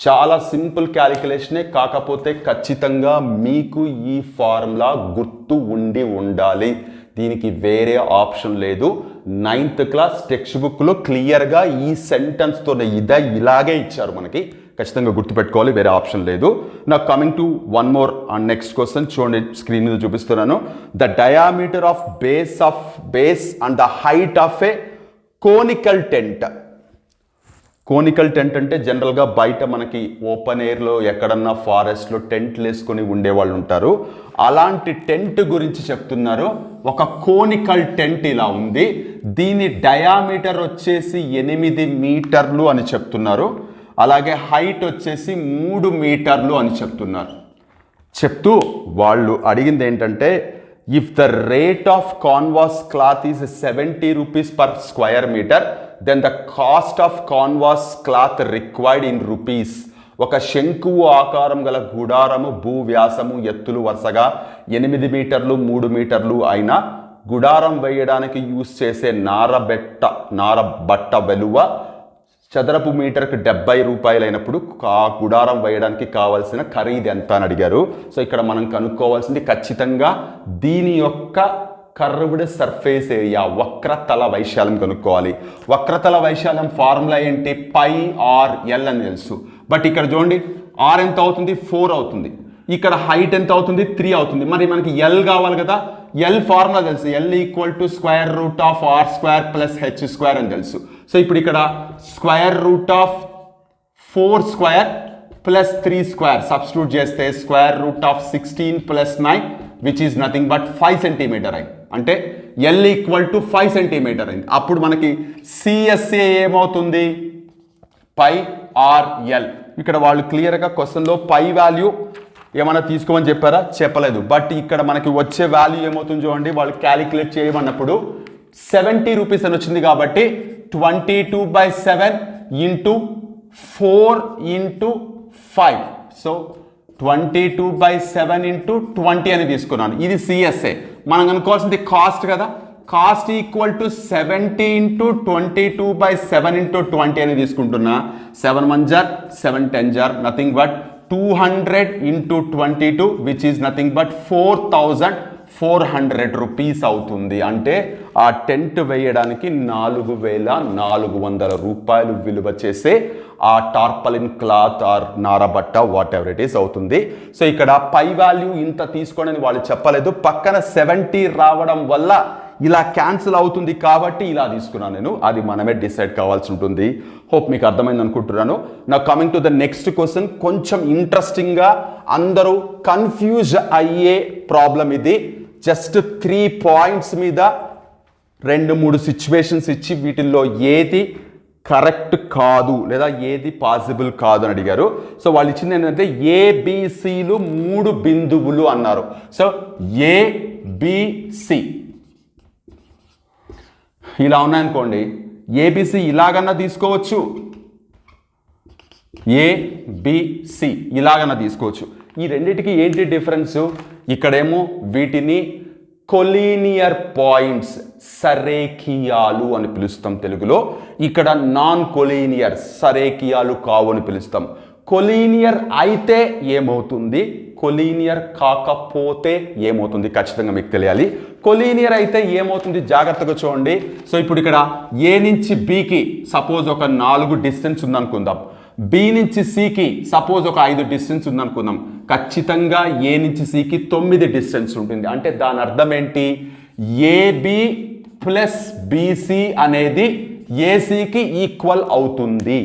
చాలా సింపుల్ క్యాలిక్యులేషనే, కాకపోతే ఖచ్చితంగా మీకు ఈ ఫార్ములా గుర్తు ఉండాలి. దీనికి వేరే ఆప్షన్ లేదు. 9th క్లాస్ టెక్స్ట్ బుక్లో క్లియర్గా ఈ సెంటెన్స్తో ఇలాగే ఇచ్చారు మనకి. ఖచ్చితంగా గుర్తుపెట్టుకోవాలి, వేరే ఆప్షన్ లేదు. నా coming to one more next question చూడండి, స్క్రీన్ మీద చూపిస్తున్నాను. The diameter of base and the height of A conical tent. Conical tent అంటే జనరల్గా బయట మనకి ఓపెన్ ఎయిర్లో ఎక్కడన్నా ఫారెస్ట్లో టెంట్లు వేసుకొని ఉండేవాళ్ళు ఉంటారు. అలాంటి టెంట్ గురించి చెప్తున్నారు. ఒక కోనికల్ టెంట్ ఇలా ఉంది. దీని డయామీటర్ వచ్చేసి 8 మీటర్లు అని చెప్తున్నారు. అలాగే హైట్ వచ్చేసి 3 మీటర్లు అని చెప్తున్నారు. చెప్తూ వాళ్ళు అడిగింది ఏంటంటే, if the rate of canvas cloth is 70 rupees per square metre, then the cost of canvas cloth required in rupees. ఒక శంకువు ఆకారం గల గుడారము భూ వ్యాసము ఎత్తులు వరుసగా 8 మీటర్లు 3 మీటర్లు అయిన గుడారం వేయడానికి యూజ్ చేసే నారబట్ట విలువ చదరపు మీటర్కి 70 రూపాయలు అయినప్పుడు ఆ గుడారం వేయడానికి కావాల్సిన ఖరీదు ఎంత అని అడిగారు. సో ఇక్కడ మనం కనుక్కోవాల్సింది ఖచ్చితంగా దీని యొక్క కర్వ్డ్ సర్ఫేస్ ఏరియా, వక్రతల వైశాల్యం కనుక్కోవాలి. వక్రతల వైశాల్యం ఫార్ములా ఏంటి? పై ఆర్ ఎల్ అని తెలుసు. బట్ ఇక్కడ చూడండి, ఆర్ ఎంత అవుతుంది? 4 అవుతుంది. ఇక్కడ హైట్ ఎంత అవుతుంది? 3 అవుతుంది. మరి మనకి ఎల్ కావాలి కదా. ఎల్ ఫార్ములా తెలుసు, L equal to square root of R square plus H square అని తెలుసు. సో ఇప్పుడు ఇక్కడ square root of 4 square plus 3 square substitute చేస్తే square root of 16 plus 9 which is nothing but 5 centimetre అయింది. అంటే ఎల్ ఈక్వల్ టు 5 సెంటీమీటర్ అయింది. అప్పుడు మనకి సిఎస్ఏ ఏమవుతుంది? పై ఆర్ ఎల్. ఇక్కడ వాళ్ళు క్లియర్గా క్వశ్చన్లో పై వాల్యూ ఏమైనా తీసుకోమని చెప్పారా? చెప్పలేదు. బట్ ఇక్కడ మనకి వచ్చే వాల్యూ ఏమవుతుంది చూడండి, వాళ్ళు క్యాలిక్యులేట్ చేయమన్నప్పుడు 70 రూపీస్ అని వచ్చింది కాబట్టి 22/7 ఇంటూ 4 ఇంటూ 5. సో 22/7 ఇంటూ 20 అని తీసుకున్నాను. ఇది సిఎస్ఏ. మనం అనుకోవాల్సింది కాస్ట్ కదా. Cost equal to 70 into 22/7 into 20 అని తీసుకుంటున్నా. 7 1 జార్ 7 10 జార్ nothing but 200 into 22 which is nothing but 4400 rupees అవుతుంది. అంటే ఆ టెంట్ వేయడానికి 4400 రూపాయలు విలువ చేసే ఆ టార్పలిన్ క్లాత్ ఆర్ నారబట్ట వాట్ ఎవర్ ఇట్ ఈస్ అవుతుంది. సో ఇక్కడ పై వాల్యూ ఇంత తీసుకోండి అని వాళ్ళు చెప్పలేదు. పక్కన 70 రావడం వల్ల ఇలా క్యాన్సిల్ అవుతుంది కాబట్టి ఇలా తీసుకున్నాను నేను. అది మనమే డిసైడ్ కావాల్సి ఉంటుంది. హోప్ మీకు అర్థమైంది అనుకుంటున్నాను. నా coming to the next question, కొంచెం ఇంట్రెస్టింగ్గా అందరూ కన్ఫ్యూజ్ అయ్యే ప్రాబ్లం ఇది. జస్ట్ 3 పాయింట్స్ మీద 2-3 సిచ్యువేషన్స్ ఇచ్చి వీటిల్లో ఏది కరెక్ట్ కాదు లేదా ఏది పాసిబుల్ కాదు అని అడిగారు. సో వాళ్ళు ఇచ్చింది ఏంటంటే ఏబిసిలు 3 బిందువులు అన్నారు. సో ఏబిసి ఇలా ఉన్నాయనుకోండి, ఏబిసి ఇలాగన్నా తీసుకోవచ్చు, ఏబిసి ఇలాగన్నా తీసుకోవచ్చు. ఈ రెండింటికి ఏంటి డిఫరెన్స్? ఇక్కడేమో వీటిని కొలీనియర్ పాయింట్స్, సరేఖియాలు అని పిలుస్తాం తెలుగులో. ఇక్కడ నాన్ కొలీనియర్, సరేఖియాలు కావు అని పిలుస్తాం. కొలీనియర్ అయితే ఏమవుతుంది, కొలీనియర్ కాకపోతే ఏమవుతుంది ఖచ్చితంగా మీకు తెలియాలి. కొలీనియర్ అయితే ఏమవుతుంది జాగ్రత్తగా చూడండి. సో ఇప్పుడు ఇక్కడ ఏ నుంచి బికి సపోజ్ ఒక 4 డిస్టెన్స్ ఉందనుకుందాం. బి నుంచి సికి సపోజ్ ఒక 5 డిస్టెన్స్ ఉందనుకుందాం. ఖచ్చితంగా ఏ నుంచి సికి 9 డిస్టెన్స్ ఉంటుంది. అంటే దాని అర్థం ఏంటి? ఏబి ప్లస్ బీసీ అనేది ఏసీకి ఈక్వల్ అవుతుంది.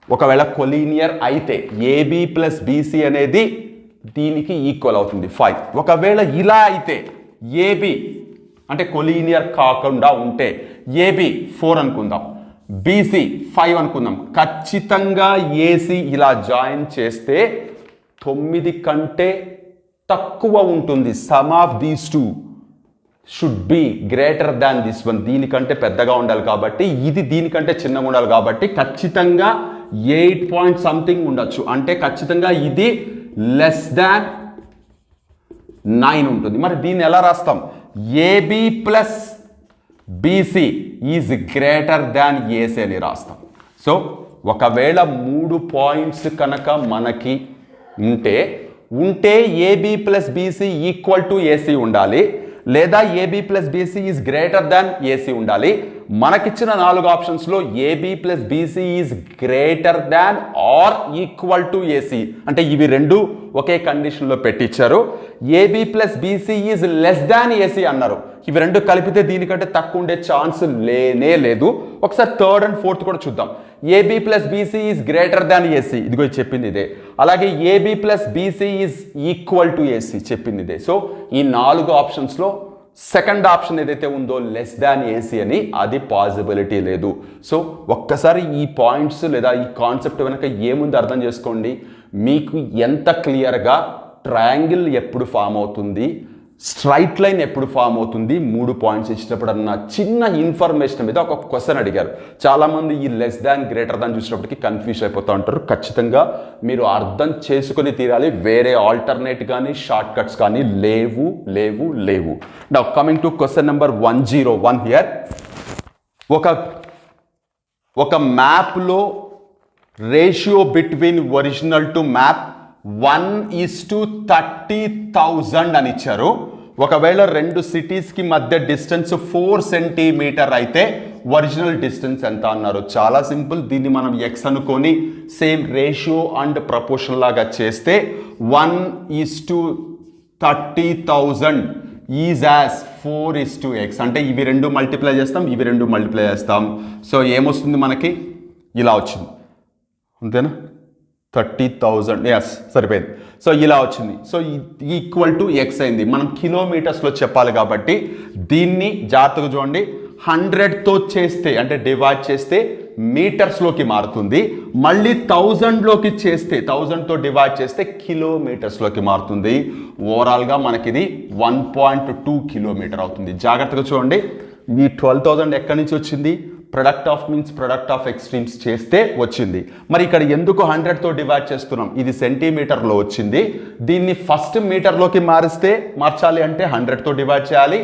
ఒకవేళ కొలీనియర్ అయితే ఏబి ప్లస్ బీసీ అనేది దీనికి ఈక్వల్ అవుతుంది 5. ఒకవేళ ఇలా అయితే ఏబి అంటే కొలీనియర్ కాకుండా ఉంటే ఏబి 4 అనుకుందాం, బీసీ 5 అనుకుందాం. ఖచ్చితంగా ఏసీ ఇలా జాయిన్ చేస్తే 9 కంటే తక్కువ ఉంటుంది. Some of these two should be greater than this one. దీనికంటే పెద్దగా ఉండాలి కాబట్టి ఇది దీనికంటే చిన్నగా ఉండాలి కాబట్టి ఖచ్చితంగా 8 పాయింట్ సంథింగ్ ఉండొచ్చు. అంటే ఖచ్చితంగా ఇది లెస్ దాన్ 9 ఉంటుంది. మరి దీన్ని ఎలా రాస్తాం? AB plus BC is greater than AC అని రాస్తాం. సో ఒకవేళ 3 పాయింట్స్ కనుక మనకి ఉంటే AB plus BC equal to AC ఉండాలి, లేదా AB plus BC is greater than AC ఉండాలి. మనకిచ్చిన 4 ఆప్షన్స్లో AB plus BC is greater than or equal to AC, అంటే ఇవి రెండు ఒకే కండిషన్లో పెట్టించారు. AB plus BC is less than AC అన్నారు. ఇవి రెండు కలిపితే దీనికంటే తక్కువ ఉండే ఛాన్స్ లేనే లేదు. ఒకసారి 3rd and 4th కూడా చూద్దాం. AB plus BC is greater than AC, ఇదిగో చెప్పింది ఇదే. అలాగే AB plus BC is equal to AC చెప్పింది ఇదే. సో ఈ 4 ఆప్షన్స్లో సెకండ్ ఆప్షన్ ఏదైతే ఉందో లెస్ దాన్ ఏసీ అని, అది పాసిబిలిటీ లేదు. సో ఒక్కసారి ఈ పాయింట్స్ లేదా ఈ కాన్సెప్ట్ వెనక ఏముంది అర్థం చేసుకోండి. మీకు ఎంత క్లియర్గా ట్రయాంగిల్ ఎప్పుడు ఫామ్ అవుతుంది, స్ట్రైట్ లైన్ ఎప్పుడు ఫామ్ అవుతుంది, 3 పాయింట్స్ ఇచ్చినప్పుడు అన్న చిన్న ఇన్ఫర్మేషన్ మీద ఒక క్వశ్చన్ అడిగారు. చాలామంది ఈ లెస్ దాన్ గ్రేటర్ దాన్ చూసినప్పటికీ కన్ఫ్యూజ్ అయిపోతూ ఉంటారు. ఖచ్చితంగా మీరు అర్థం చేసుకుని తీరాలి. వేరే ఆల్టర్నేట్ కానీ షార్ట్ కట్స్ కానీ లేవు లేవు లేవు. Now coming to question number 101 here. ఒక మ్యాప్లో ratio between original to map 1:30,000 అని ఇచ్చారు. ఒకవేళ 2 సిటీస్కి మధ్య డిస్టెన్స్ 4 సెంటీమీటర్ అయితే ఒరిజినల్ డిస్టెన్స్ ఎంత అన్నారు. చాలా సింపుల్. దీన్ని మనం ఎక్స్ అనుకొని సేమ్ రేషియో అండ్ ప్రపోర్షన్ లాగా చేస్తే 1:30,000 ఈజ్ యాజ్ 4:x, అంటే ఇవి రెండు మల్టిప్లై చేస్తాం, ఇవి రెండు మల్టిప్లై చేస్తాం. సో ఏమొస్తుంది మనకి, ఇలా వచ్చింది అంతేనా, 30,000 ఎస్ సరిపోయింది. సో ఇలా వచ్చింది. సో ఈక్వల్ టు ఎక్స్ అయింది. మనం కిలోమీటర్స్లో చెప్పాలి కాబట్టి దీన్ని జాగ్రత్తగా చూడండి. 100తో చేస్తే అంటే డివైడ్ చేస్తే మీటర్స్లోకి మారుతుంది. మళ్ళీ 1000లోకి చేస్తే 1000తో డివైడ్ చేస్తే కిలోమీటర్స్లోకి మారుతుంది. ఓవరాల్గా మనకి ఇది 1.2 కిలోమీటర్ అవుతుంది. జాగ్రత్తగా చూడండి. ఈ 12,000 ఎక్కడి నుంచి వచ్చింది, product of means product of extremes చేస్తే వచ్చింది. మరి ఇక్కడ ఎందుకు 100తో డివైడ్ చేస్తున్నాం, ఇది సెంటీమీటర్లో వచ్చింది. దీన్ని ఫస్ట్ మీటర్లోకి మార్చాలి అంటే 100తో డివైడ్ చేయాలి.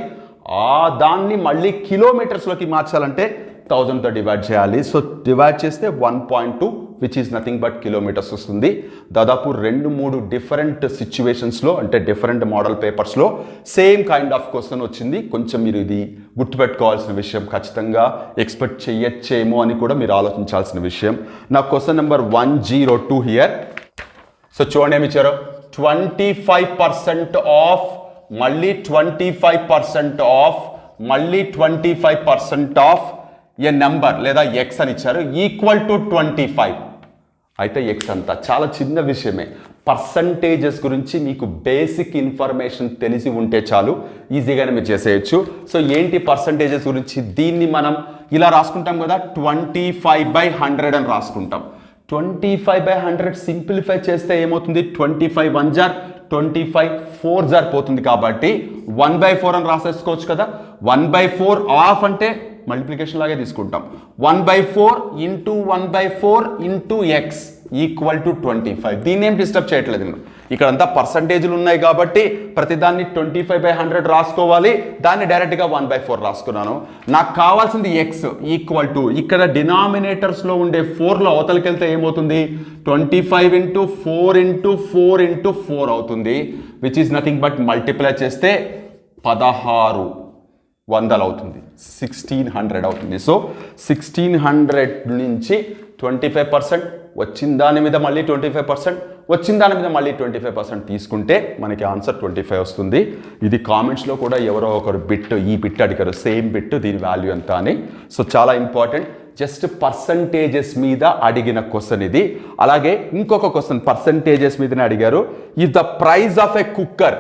దాన్ని మళ్ళీ కిలోమీటర్స్లోకి మార్చాలంటే 1000తో డివైడ్ చేయాలి. సో డివైడ్ చేస్తే 1.2 which is nothing but kilometres వస్తుంది. దాదాపు 2-3 డిఫరెంట్ సిచ్యువేషన్స్లో అంటే డిఫరెంట్ మోడల్ పేపర్స్లో సేమ్ కైండ్ ఆఫ్ క్వశ్చన్ వచ్చింది. కొంచెం మీరు ఇది గుర్తుపెట్టుకోవాల్సిన విషయం, ఖచ్చితంగా ఎక్స్పెక్ట్ చేయొచ్చేమో అని కూడా మీరు ఆలోచించాల్సిన విషయం. నా క్వశ్చన్ నెంబర్ 102 హియర్. సో చూడండి ఏమి ఇచ్చారు, 25% ఆఫ్, మళ్ళీ 25% ఆఫ్, మళ్ళీ 25% ఆఫ్ ఏ నెంబర్ లేదా ఎక్స్ అని ఇచ్చారు, ఈక్వల్ టు 25. అయితే ఎక్స్ అంతా చాలా చిన్న విషయమే. పర్సంటేజెస్ గురించి మీకు బేసిక్ ఇన్ఫర్మేషన్ తెలిసి ఉంటే చాలు, ఈజీగానే మీరు చేసేయచ్చు. సో ఏంటి పర్సంటేజెస్ గురించి, దీన్ని మనం ఇలా రాసుకుంటాం కదా, 25/100 అని రాసుకుంటాం. 25/100 సింప్లిఫై చేస్తే ఏమవుతుంది, 25 1 జార్ 25 4 జార్ పోతుంది. కాబట్టి 1/4 అని రాసేసుకోవచ్చు కదా. 1/4 ఆఫ్ అంటే మల్టిప్లికేషన్ లాగే తీసుకుంటాం. 1/4 into 1/4 into X equal to 25. దీన్ని ఏం డిస్టర్బ్ చేయట్లేదు నేను. ఇక్కడంతా పర్సంటేజ్లు ఉన్నాయి కాబట్టి ప్రతిదాన్ని 25/100 రాసుకోవాలి. దాన్ని డైరెక్ట్గా 1/4 రాసుకున్నాను. నాకు కావాల్సింది ఎక్స్ ఈక్వల్ టు, ఇక్కడ డినామినేటర్స్లో ఉండే 4లో అవతలకి వెళ్తే ఏమవుతుంది, 25 ఇంటూ 4 ఇంటూ 4 ఇంటూ 4 అవుతుంది. Which is nothing but multiply చేస్తే 1600 అవుతుంది, 1600 అవుతుంది. సో 1600 నుంచి 25%, వచ్చిన దాని మీద మళ్ళీ 25%, వచ్చిన దాని మీద మళ్ళీ 25% తీసుకుంటే మనకి ఆన్సర్ 25 వస్తుంది. ఇది కామెంట్స్లో కూడా ఎవరో ఒకరు ఈ బిట్ అడిగారు, సేమ్ బిట్, దీని వాల్యూ ఎంత అని. సో చాలా ఇంపార్టెంట్. జస్ట్ పర్సంటేజెస్ మీద అడిగిన క్వశ్చన్ ఇది. అలాగే ఇంకొక క్వశ్చన్ పర్సంటేజెస్ మీదనే అడిగారు. If the price of a cooker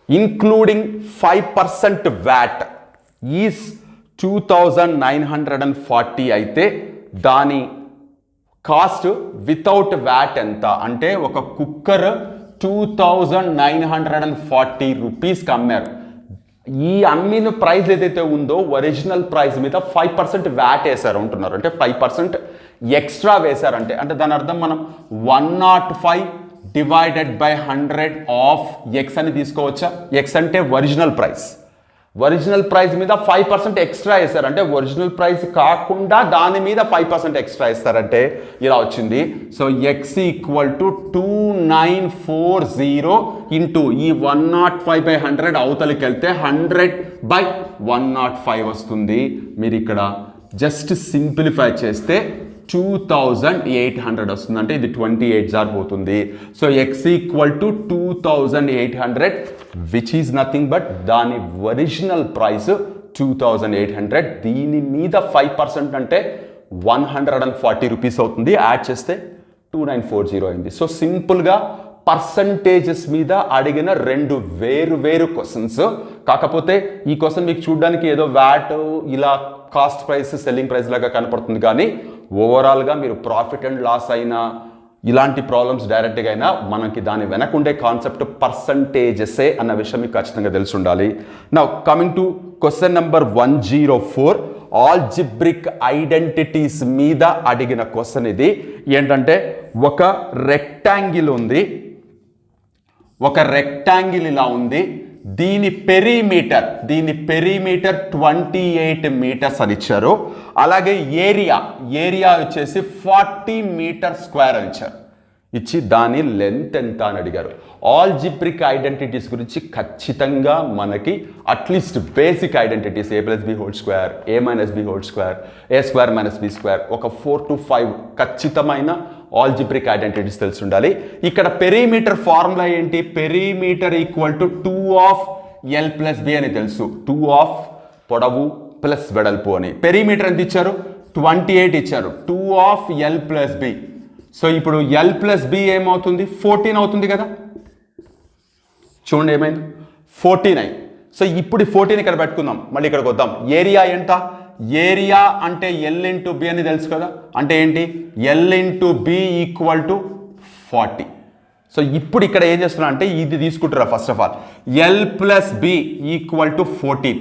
including 5% VAT is 2940 అయితే దాని కాస్ట్ వితౌట్ వ్యాట్ ఎంత అంటే, ఒక కుక్కర్ 2940 రూపీస్కి అమ్మారు. ఈ అమ్మిన ప్రైస్ ఏదైతే ఉందో ఒరిజినల్ ప్రైస్ మీద 5% వ్యాట్ వేశారు అంటున్నారు. అంటే 5% ఎక్స్ట్రా వేశారంటే, అంటే దాని అర్థం మనం 105 డివైడెడ్ బై 100 ఆఫ్ ఎక్స్ అని తీసుకోవచ్చా? ఎక్స్ అంటే ఒరిజినల్ ప్రైస్. ఒరిజినల్ ప్రైస్ మీద 5% ఎక్స్ట్రా వేస్తారు, అంటే ఒరిజినల్ ప్రైస్ కాకుండా దాని మీద 5% ఎక్స్ట్రా ఇస్తారంటే ఇలా వచ్చింది. So X equal to 2940 into ఈ 105/100 అవతలికి వెళ్తే 100/105 వస్తుంది. మీరు ఇక్కడ జస్ట్ సింప్లిఫై చేస్తే 2800 వస్తుంది, అంటే ఇది 28 సార్ పోతుంది. So X equal to 2800 which is nothing but దాని ఒరిజినల్ ప్రైస్ 2800, దీని మీద 5% అంటే 140 రూపీస్ అవుతుంది. యాడ్ చేస్తే 2940 అయింది. సో సింపుల్గా పర్సంటేజెస్ మీద అడిగిన రెండు వేరు క్వశ్చన్స్. కాకపోతే ఈ క్వశ్చన్ మీకు చూడడానికి ఏదో వ్యాట్ ఇలా కాస్ట్ ప్రైస్ సెల్లింగ్ ప్రైస్ లాగా కనపడుతుంది, కానీ ఓవరాల్గా మీరు ప్రాఫిట్ అండ్ లాస్ అయినా ఇలాంటి ప్రాబ్లమ్స్ డైరెక్ట్గా అయినా మనకి దాని వెనకుండే కాన్సెప్ట్ పర్సంటేజెసే అన్న విషయం మీకు ఖచ్చితంగా తెలిసి ఉండాలి. Now coming to question number 104, algebraic identities మీద అడిగిన క్వశ్చన్ ఇది. ఏంటంటే ఒక రెక్టాంగిల్ ఉంది, ఒక రెక్టాంగిల్ ఇలా ఉంది, దీని పెరిమీటర్ 28 మీటర్స్ అని ఇచ్చారు. అలాగే ఏరియా వచ్చేసి 40 మీటర్ స్క్వేర్ అని ఇచ్చారు. ఇచ్చి దాని లెంత్ ఎంత అని అడిగారు. ఆల్జిబ్రిక్ ఐడెంటిటీస్ గురించి ఖచ్చితంగా మనకి at least basic identities a+b² a-b², a² - b², ఒక 4 to 5 ఖచ్చితమైన ఆల్జిబ్రిక్ ఐడెంటిటీస్ తెలిసి ఉండాలి. ఇక్కడ పెరిమీటర్ ఫార్ములా ఏంటి? Perimeter equal to 2 of L + B అని తెలుసు. 2 ఆఫ్ పొడవు ప్లస్ వెడల్పు అని. పెరిమీటర్ ఎంత ఇచ్చారు? 28 ఇచ్చారు. 2 ఆఫ్ L + B. సో ఇప్పుడు L + B ఏమవుతుంది? 14 అవుతుంది కదా. చూడండి ఏమైంది, 14 అయింది. సో ఇప్పుడు 14 ఇక్కడ పెట్టుకుందాం, మళ్ళీ ఇక్కడికి వద్దాం. ఏరియా ఎంత? ఏరియా అంటే L × B అని తెలుసు కదా. అంటే ఏంటి? L × B = 40. సో ఇప్పుడు ఇక్కడ ఏం చేస్తున్నా అంటే ఇది తీసుకుంటారా first of all. L + B = 14.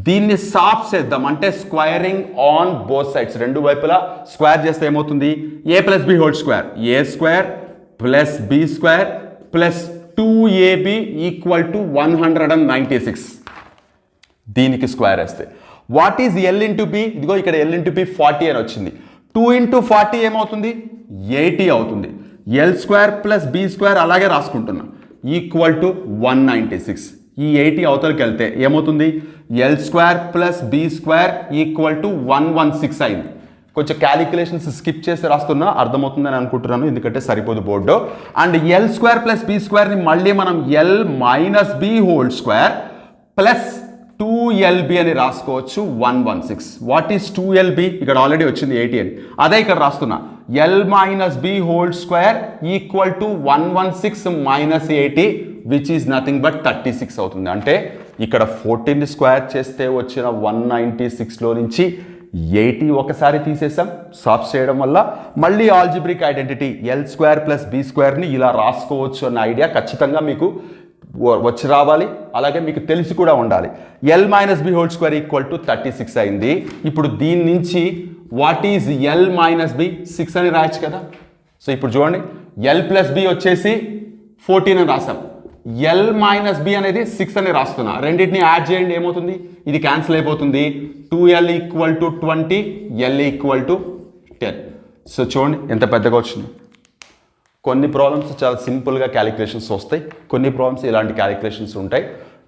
దీన్ని సాఫ్ చేద్దాం, అంటే స్క్వేరింగ్ ఆన్ బోత్ సైడ్స్, రెండు వైపులా స్క్వేర్ చేస్తే ఏమవుతుంది? a+b² a² + b² + 2ab = 196. దీనికి స్క్వేర్ వేస్తే వాట్ ఈజ్ L × B? ఇదిగో ఇక్కడ L × B 40 అని వచ్చింది. 2 × 40 ఏమవుతుంది? 80 అవుతుంది. L² + b² అలాగే రాసుకుంటున్నా = 196. ఈ 80 అవతలకి వెళ్తే ఏమవుతుంది? L² + b² = 116 అయింది. కొంచెం క్యాలిక్యులేషన్స్ స్కిప్ చేసి రాస్తున్నా, అర్థమవుతుందని అనుకుంటున్నాను, ఎందుకంటే సరిపోదు బోర్డు. అండ్ L² + b² మళ్ళీ మనం L - b² ప్లస్ 2LB అని రాసుకోవచ్చు. 116. What is 2LB? ఇక్కడ ఆల్రెడీ వచ్చింది 80 అని, అదే ఇక్కడ రాస్తున్నా. L - b² = 116 - 80 which is nothing but 36 అవుతుంది. అంటే ఇక్కడ 14 స్క్వేర్ చేస్తే వచ్చిన 196లో నుంచి 80 ఒకసారి తీసేసాం సాఫ్ చేయడం వల్ల. మళ్ళీ ఆల్జిబ్రిక్ ఐడెంటిటీ L² + b² ఇలా రాసుకోవచ్చు అన్న ఐడియా ఖచ్చితంగా మీకు వచ్చి రావాలి, అలాగే మీకు తెలిసి కూడా ఉండాలి. L - b² = 36 అయింది. ఇప్పుడు దీని నుంచి వాట్ ఈజ్ L - b? 6 అని రాయొచ్చు కదా. సో ఇప్పుడు చూడండి, L + b వచ్చేసి 14 అని రాసాం, L - b అనేది 6 అని రాస్తున్నా. రెండింటిని యాడ్ చేయండి, ఏమవుతుంది? ఇది క్యాన్సిల్ అయిపోతుంది. 2L = 20, L = 10. సో చూడండి ఎంత పెద్దగా వచ్చింది. కొన్ని ప్రాబ్లమ్స్ చాలా సింపుల్గా క్యాలిక్యులేషన్స్ వస్తాయి, కొన్ని ప్రాబ్లమ్స్ ఇలాంటి క్యాలిక్యులేషన్స్ ఉంటాయి.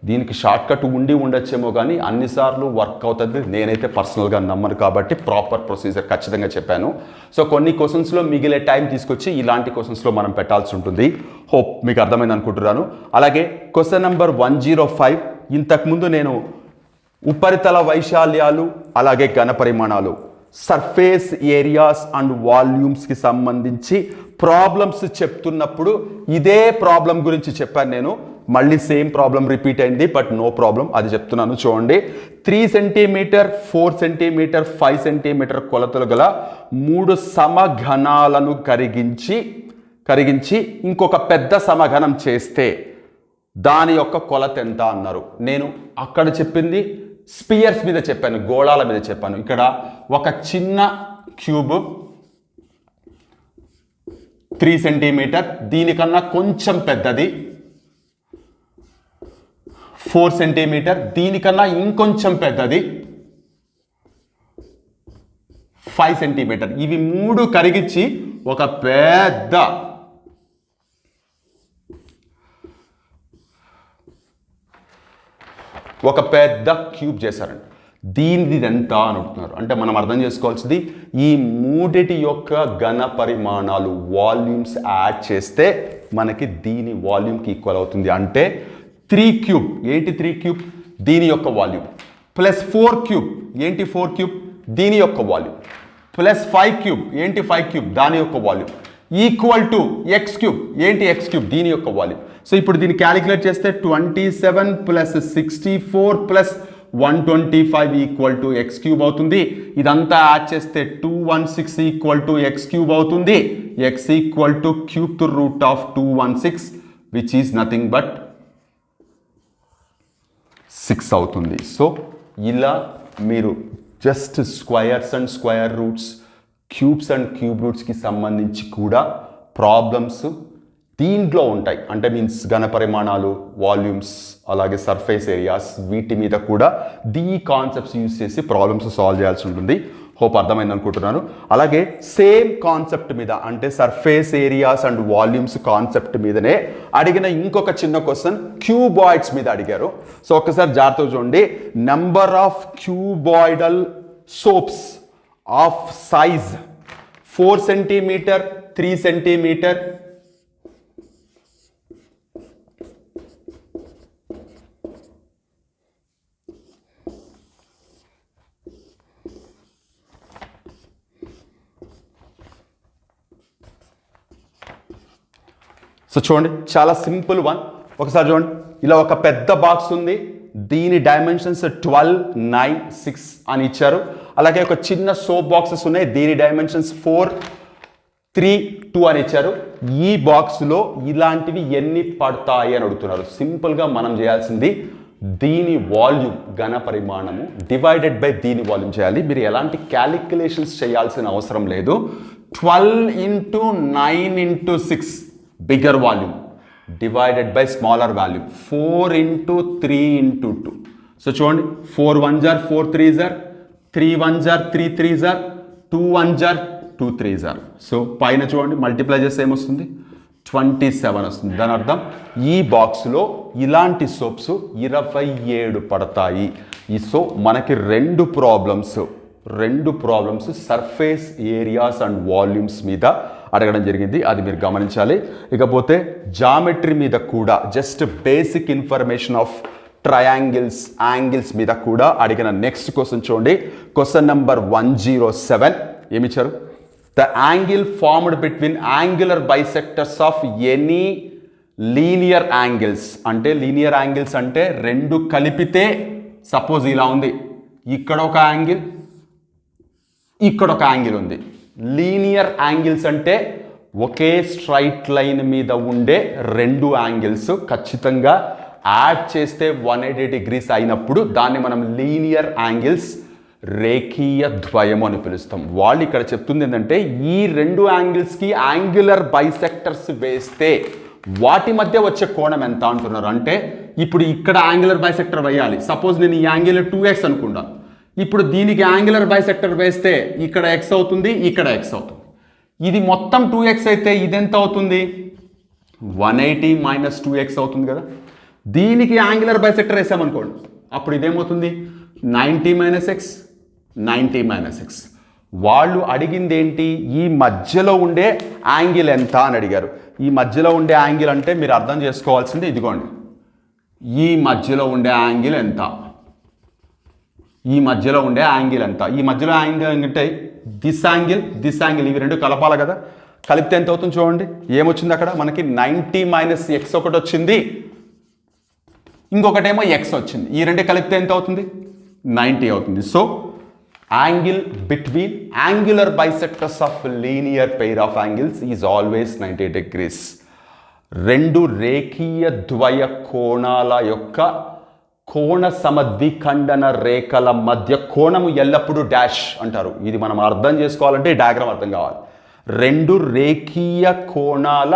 దీనికి షార్ట్ కట్ ఉండొచ్చేమో, కానీ అన్నిసార్లు వర్క్ అవుతుంది నేనైతే పర్సనల్గా నమ్మను, కాబట్టి ప్రాపర్ ప్రొసీజర్ ఖచ్చితంగా చెప్పాను. సో కొన్ని క్వశ్చన్స్లో మిగిలే టైం తీసుకొచ్చి ఇలాంటి క్వశ్చన్స్లో మనం పెట్టాల్సి ఉంటుంది. హోప్ మీకు అర్థమైంది అనుకుంటున్నాను. అలాగే క్వశ్చన్ నెంబర్ 105, ఇంతకుముందు నేను ఉపరితల వైశాల్యాలు అలాగే ఘన పరిమాణాలు సర్ఫేస్ ఏరియాస్ అండ్ వాల్యూమ్స్కి సంబంధించి ప్రాబ్లమ్స్ చెప్తున్నప్పుడు ఇదే ప్రాబ్లం గురించి చెప్పాను నేను. మళ్ళీ సేమ్ ప్రాబ్లం రిపీట్ అయింది, బట్ నో ప్రాబ్లం, అది చెప్తున్నాను చూడండి. 3 సెంటీమీటర్ 4 సెంటీమీటర్ 5 సెంటీమీటర్ కొలతలు గల 3 సమఘనాలను కరిగించి ఇంకొక పెద్ద సమఘనం చేస్తే దాని యొక్క కొలత ఎంత అన్నారు. నేను అక్కడ చెప్పింది స్పియర్స్ మీద చెప్పాను, గోళాల మీద చెప్పాను. ఇక్కడ ఒక చిన్న క్యూబ్ 3 సెంటీమీటర్, దీనికన్నా కొంచెం పెద్దది 4 సెంటీమీటర్, దీనికన్నా ఇంకొంచెం పెద్దది 5 సెంటీమీటర్. ఇవి 3 కరిగించి ఒక పెద్ద క్యూబ్ చేశారండి. దీనిది ఎంత అని అంటున్నారు. అంటే మనం అర్థం చేసుకోవాల్సింది ఈ మూడిటి యొక్క ఘన పరిమాణాలు వాల్యూమ్స్ యాడ్ చేస్తే మనకి దీని వాల్యూమ్కి ఈక్వల్ అవుతుంది. అంటే 3 క్యూబ్ ఏంటి 3 క్యూబ్ దీని యొక్క వాల్యూమ్, ప్లస్ 4 క్యూబ్ ఏంటి 4 క్యూబ్ దీని యొక్క వాల్యూమ్, ప్లస్ 5 క్యూబ్ ఏంటి 5 క్యూబ్ దాని యొక్క volume, equal to X cube ఏంటి ఎక్స్ క్యూబ్ దీని యొక్క వాల్యూమ్. సో ఇప్పుడు దీన్ని క్యాలిక్యులేట్ చేస్తే 27 plus 64 plus 125 equal to X cube అవుతుంది. ఇదంతా యాడ్ చేస్తే 216 ఈక్వల్ టు ఎక్స్ క్యూబ్ అవుతుంది. X equal to cube to root of 216 which is nothing but 6 అవుతుంది. సో ఇలా మీరు just squares and square roots, cubes and cube రూట్స్కి సంబంధించి కూడా ప్రాబ్లమ్స్ దీంట్లో ఉంటాయి. అంటే మీన్స్ ఘన పరిమాణాలు, వాల్యూమ్స్, అలాగే సర్ఫేస్ ఏరియాస్, వీటి మీద కూడా దీ కాన్సెప్ట్స్ యూజ్ చేసి ప్రాబ్లమ్స్ సాల్వ్ చేయాల్సి ఉంటుంది. హోప్ అర్థమైంది అనుకుంటున్నాను. అలాగే సేమ్ కాన్సెప్ట్ మీద అంటే surface areas and volumes concept మీదనే అడిగిన ఇంకొక చిన్న క్వశ్చన్ క్యూబాయిడ్స్ మీద అడిగారు. సో ఒక్కసారి జాగ్రత్తగా చూడండి. Number of cuboidal soaps of size 4 centimetre, 3 centimetre, so చూడండి చాలా సింపుల్ వన్. ఒకసారి చూడండి, ఇలా ఒక పెద్ద బాక్స్ ఉంది, దీని డైమెన్షన్స్ 12, 9, 6 అని ఇచ్చారు. అలాగే ఒక చిన్న సోప్ బాక్సెస్ ఉన్నాయి, దీని డైమెన్షన్స్ 4, 3, 2 అని ఇచ్చారు. ఈ బాక్స్లో ఇలాంటివి ఎన్ని పడతాయి అని అడుగుతున్నారు. సింపుల్గా మనం చేయాల్సింది దీని వాల్యూమ్ ఘన పరిమాణము డివైడెడ్ బై దీని వాల్యూమ్ చేయాలి. మీరు ఎలాంటి క్యాలిక్యులేషన్స్ చేయాల్సిన అవసరం లేదు. 12 into 9 into 6 bigger volume divided by smaller volume 4 into 3 into 2. So చూడండి 4 1s are 4 3s are 3 1s are 3 3s are 2 1s are 2 3s are. So పైన చూడండి మల్టిప్లై చేస్తే ఏమొస్తుంది 27 వస్తుంది. దాని అర్థం ఈ బాక్స్లో ఇలాంటి సోప్స్ 27 పడతాయి. సో మనకి రెండు problems surface areas and volumes మీద అడగడం జరిగింది. అది మీరు గమనించాలి. ఇకపోతే జామెట్రీ మీద కూడా just basic information of triangles, angles మీద కూడా అడిగిన నెక్స్ట్ క్వశ్చన్ చూడండి. క్వశ్చన్ నెంబర్ 107 ఏమిచ్చారు? The angle formed between angular bisectors of any linear angles. అంటే లీనియర్ యాంగిల్స్ అంటే రెండు కలిపితే సపోజ్ ఇలా ఉంది, ఇక్కడ ఒక యాంగిల్, ఇక్కడ ఒక యాంగిల్ ఉంది. లీనియర్ యాంగిల్స్ అంటే ఒకే స్ట్రైట్ లైన్ మీద ఉండే రెండు యాంగిల్స్ ఖచ్చితంగా యాడ్ చేస్తే 180 degrees అయినప్పుడు దాన్ని మనం లీనియర్ యాంగిల్స్, రేఖీయ ద్వయము అని పిలుస్తాం. వాళ్ళు ఇక్కడ చెప్తుంది ఏంటంటే ఈ రెండు యాంగిల్స్కి యాంగులర్ బైసెక్టర్స్ వేస్తే వాటి మధ్య వచ్చే కోణం ఎంత అంటున్నారు. అంటే ఇప్పుడు ఇక్కడ యాంగులర్ బైసెక్టర్ వేయాలి. సపోజ్ నేను ఈ యాంగిల్ 2x అనుకుంటాను. ఇప్పుడు దీనికి యాంగులర్ బైసెక్టర్ వేస్తే ఇక్కడ x అవుతుంది, ఇక్కడ x అవుతుంది. ఇది మొత్తం 2x అయితే ఇదెంత అవుతుంది 180 minus 2x అవుతుంది కదా. దీనికి యాంగులర్ బైసెక్టర్ వేసామనుకోండి, అప్పుడు ఇదేమవుతుంది 90 minus x, 90 minus x. వాళ్ళు అడిగింది ఏంటి, ఈ మధ్యలో ఉండే యాంగిల్ ఎంత అని అడిగారు. ఈ మధ్యలో ఉండే యాంగిల్ అంటే మీరు అర్థం చేసుకోవాల్సింది ఇదిగోండి, ఈ మధ్యలో ఉండే యాంగిల్ ఎంత, ఈ మధ్యలో ఉండే యాంగిల్ ఎంత. ఈ మధ్యలో యాంగిల్ అంటే దిస్ యాంగిల్ ఇవి రెండు కలపాలి కదా. కలిపితే ఎంత అవుతుంది చూడండి, ఏమొచ్చింది అక్కడ మనకి 90 minus x ఒకటి వచ్చింది, ఇంకొకటేమో x వచ్చింది. ఈ రెండు కలిపితే ఎంత అవుతుంది 90 అవుతుంది. So angle between angular bisectors of linear pair of angles is always 90 degrees. రెండు రేఖీయ ద్వయ కోణాల యొక్క కోణ సమద్విఖండన రేఖల మధ్య కోణము ఎల్లప్పుడూ డాష్ అంటారు. ఇది మనం అర్థం చేసుకోవాలంటే డయాగ్రామ్ అర్థం కావాలి. రెండు రేఖీయ కోణాల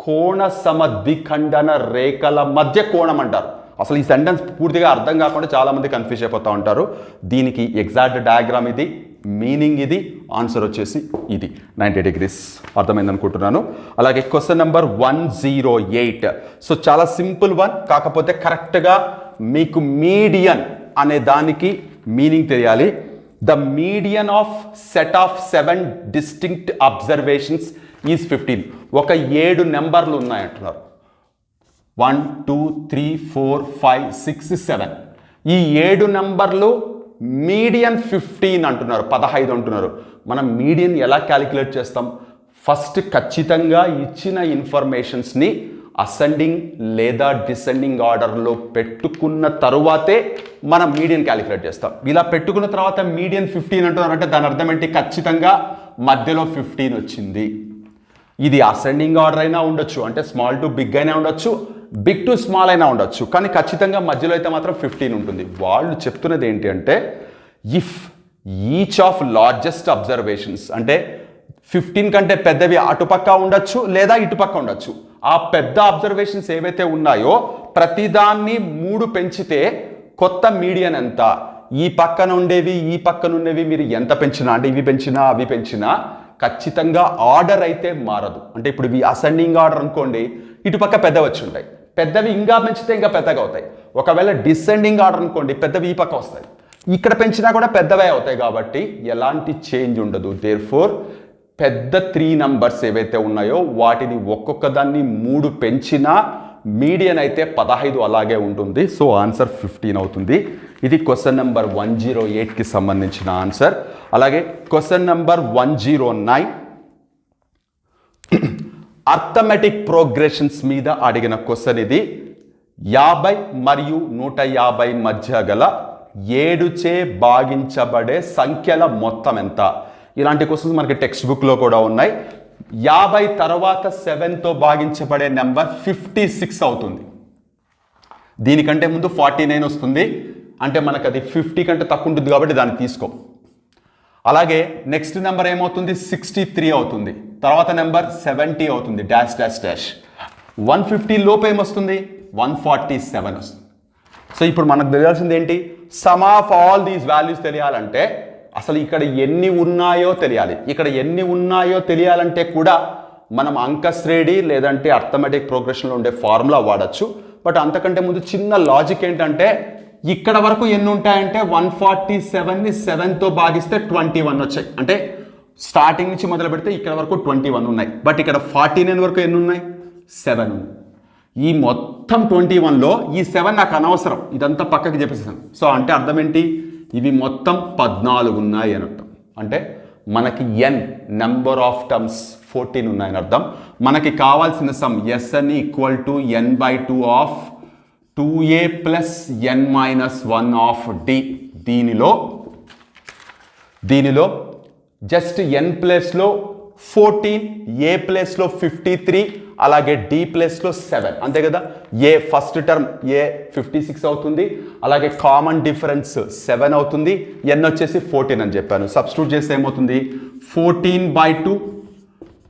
కోణ సమద్విఖండన రేఖల మధ్య కోణం అంటారు. అసలు ఈ సెంటెన్స్ పూర్తిగా అర్థం కాకుండా చాలామంది కన్ఫ్యూజ్ అయిపోతూ ఉంటారు. దీనికి ఎగ్జాక్ట్ డయాగ్రామ్ ఇది, మీనింగ్ ఇది, ఆన్సర్ వచ్చేసి ఇది 90 degrees. అర్థమైంది అనుకుంటున్నాను. అలాగే క్వశ్చన్ నెంబర్ 108. సో చాలా సింపుల్ వన్, కాకపోతే కరెక్ట్గా మీకు మీడియన్ అనే దానికి మీనింగ్ తెలియాలి. The median of set of 7 distinct observations is 15. ఒక 7 నెంబర్లు ఉన్నాయంటున్నారు. 1 2 3 4 5 6 7. ఈ 7 నెంబర్లు మీడియన్ 15 అంటున్నారు, 15 అంటున్నారు. మనం మీడియన్ ఎలా క్యాలిక్యులేట్ చేస్తాం? ఫస్ట్ ఖచ్చితంగా ఇచ్చిన ఇన్ఫర్మేషన్స్ని అసెండింగ్ లేదా డిసెండింగ్ ఆర్డర్లో పెట్టుకున్న తరువాతే మనం మీడియన్ క్యాలిక్యులేట్ చేస్తాం. ఇలా పెట్టుకున్న తర్వాత మీడియన్ 15 అంటున్నారంటే దాని అర్థం ఏంటి? ఖచ్చితంగా మధ్యలో 15 వచ్చింది. ఇది అసెండింగ్ ఆర్డర్ అయినా ఉండొచ్చు, అంటే స్మాల్ టు బిగ్ అయినా ఉండొచ్చు, బిగ్ టు స్మాల్ అయినా ఉండొచ్చు, కానీ ఖచ్చితంగా మధ్యలో అయితే మాత్రం 15 ఉంటుంది. వాళ్ళు చెప్తున్నది ఏంటి అంటే, if each of largest observations, అంటే 15 కంటే పెద్దవి అటుపక్క ఉండొచ్చు లేదా ఇటుపక్క ఉండొచ్చు. ఆ పెద్ద అబ్జర్వేషన్స్ ఏవైతే ఉన్నాయో ప్రతిదాన్ని 3 పెంచితే కొత్త మీడియన్ ఎంత? ఈ పక్కన ఉండేవి ఈ పక్కన ఉండేవి మీరు ఎంత పెంచినా, అంటే ఇవి పెంచినా అవి పెంచినా ఖచ్చితంగా ఆర్డర్ అయితే మారదు. అంటే ఇప్పుడు ఇవి అసెండింగ్ ఆర్డర్ అనుకోండి, ఇటుపక్క పెద్ద వచ్చి ఉంటాయి, పెద్దవి ఇంకా పెంచితే ఇంకా పెద్దగా అవుతాయి. ఒకవేళ డిసెండింగ్ ఆర్డర్ అనుకోండి, పెద్దవి ఈ పక్క వస్తాయి, ఇక్కడ పెంచినా కూడా పెద్దవే అవుతాయి. కాబట్టి ఎలాంటి చేంజ్ ఉండదు. దేర్ఫోర్ పెద్ద 3 నంబర్స్ ఏవైతే ఉన్నాయో వాటిని ఒక్కొక్క దాన్ని 3 పెంచినా మీడియన్ అయితే 15 అలాగే ఉంటుంది. సో ఆన్సర్ 15 అవుతుంది. ఇది క్వశ్చన్ నెంబర్ 108కి సంబంధించిన ఆన్సర్. అలాగే క్వశ్చన్ నెంబర్ 109 అర్థమెటిక్ ప్రోగ్రెషన్స్ మీద అడిగిన క్వశ్చన్ ఇది. 50 మరియు 150 మధ్య గల 7చే భాగించబడే సంఖ్యల మొత్తం ఎంత? ఇలాంటి క్వశ్చన్స్ మనకి టెక్స్ట్ బుక్లో కూడా ఉన్నాయి. 50 తర్వాత 7తో భాగించబడే నెంబర్ 56 అవుతుంది. దీనికంటే ముందు 49 వస్తుంది, అంటే మనకు అది 50 కంటే తక్కువ ఉంటుంది కాబట్టి దాన్ని తీసుకో. అలాగే నెక్స్ట్ నెంబర్ ఏమవుతుంది? 63 అవుతుంది. తర్వాత నెంబర్ 70 అవుతుంది, డాష్ డాష్ డాష్. 150 లోపు ఏమొస్తుంది? 147 వస్తుంది. సో ఇప్పుడు మనకు తెలియాల్సింది ఏంటి? Some of all these values తెలియాలంటే అసలు ఇక్కడ ఎన్ని ఉన్నాయో తెలియాలి. ఇక్కడ ఎన్ని ఉన్నాయో తెలియాలంటే కూడా మనం అంకశ్రేణి లేదంటే అర్థమెటిక్ ప్రోగ్రెషన్లో ఉండే ఫార్ములా వాడచ్చు. బట్ అంతకంటే ముందు చిన్న లాజిక్ ఏంటంటే, ఇక్కడ వరకు ఎన్ని ఉంటాయంటే 147ని 7తో భాగిస్తే 21 వచ్చాయి. అంటే స్టార్టింగ్ నుంచి మొదలు పెడితే ఇక్కడ వరకు 21 ఉన్నాయి. బట్ ఇక్కడ 49 వరకు ఎన్ని ఉన్నాయి? 7 ఉన్నాయి. ఈ మొత్తం 21లో ఈ 7 నాకు అనవసరం, ఇదంతా పక్కకి చెప్పేసాను. సో అంటే అర్థం ఏంటి? ఇవి మొత్తం 14 ఉన్నాయి అని అర్థం. అంటే మనకి n నెంబర్ ఆఫ్ టర్మ్స్ 14 ఉన్నాయని అర్థం. మనకి కావాల్సిన some Sn equal to n/2 of 2a plus n-1 of d. దీనిలో జస్ట్ n ప్లేస్లో 14, a ప్లేస్లో 53, అలాగే d ప్లేస్లో 7, అంతే కదా. ఏ ఫస్ట్ టర్మ్ ఏ 56 అవుతుంది, అలాగే కామన్ డిఫరెన్స్ 7 అవుతుంది, n వచ్చేసి 14 అని చెప్పాను. సబ్స్టిట్యూట్ చేస్తే ఏమవుతుంది? 14/2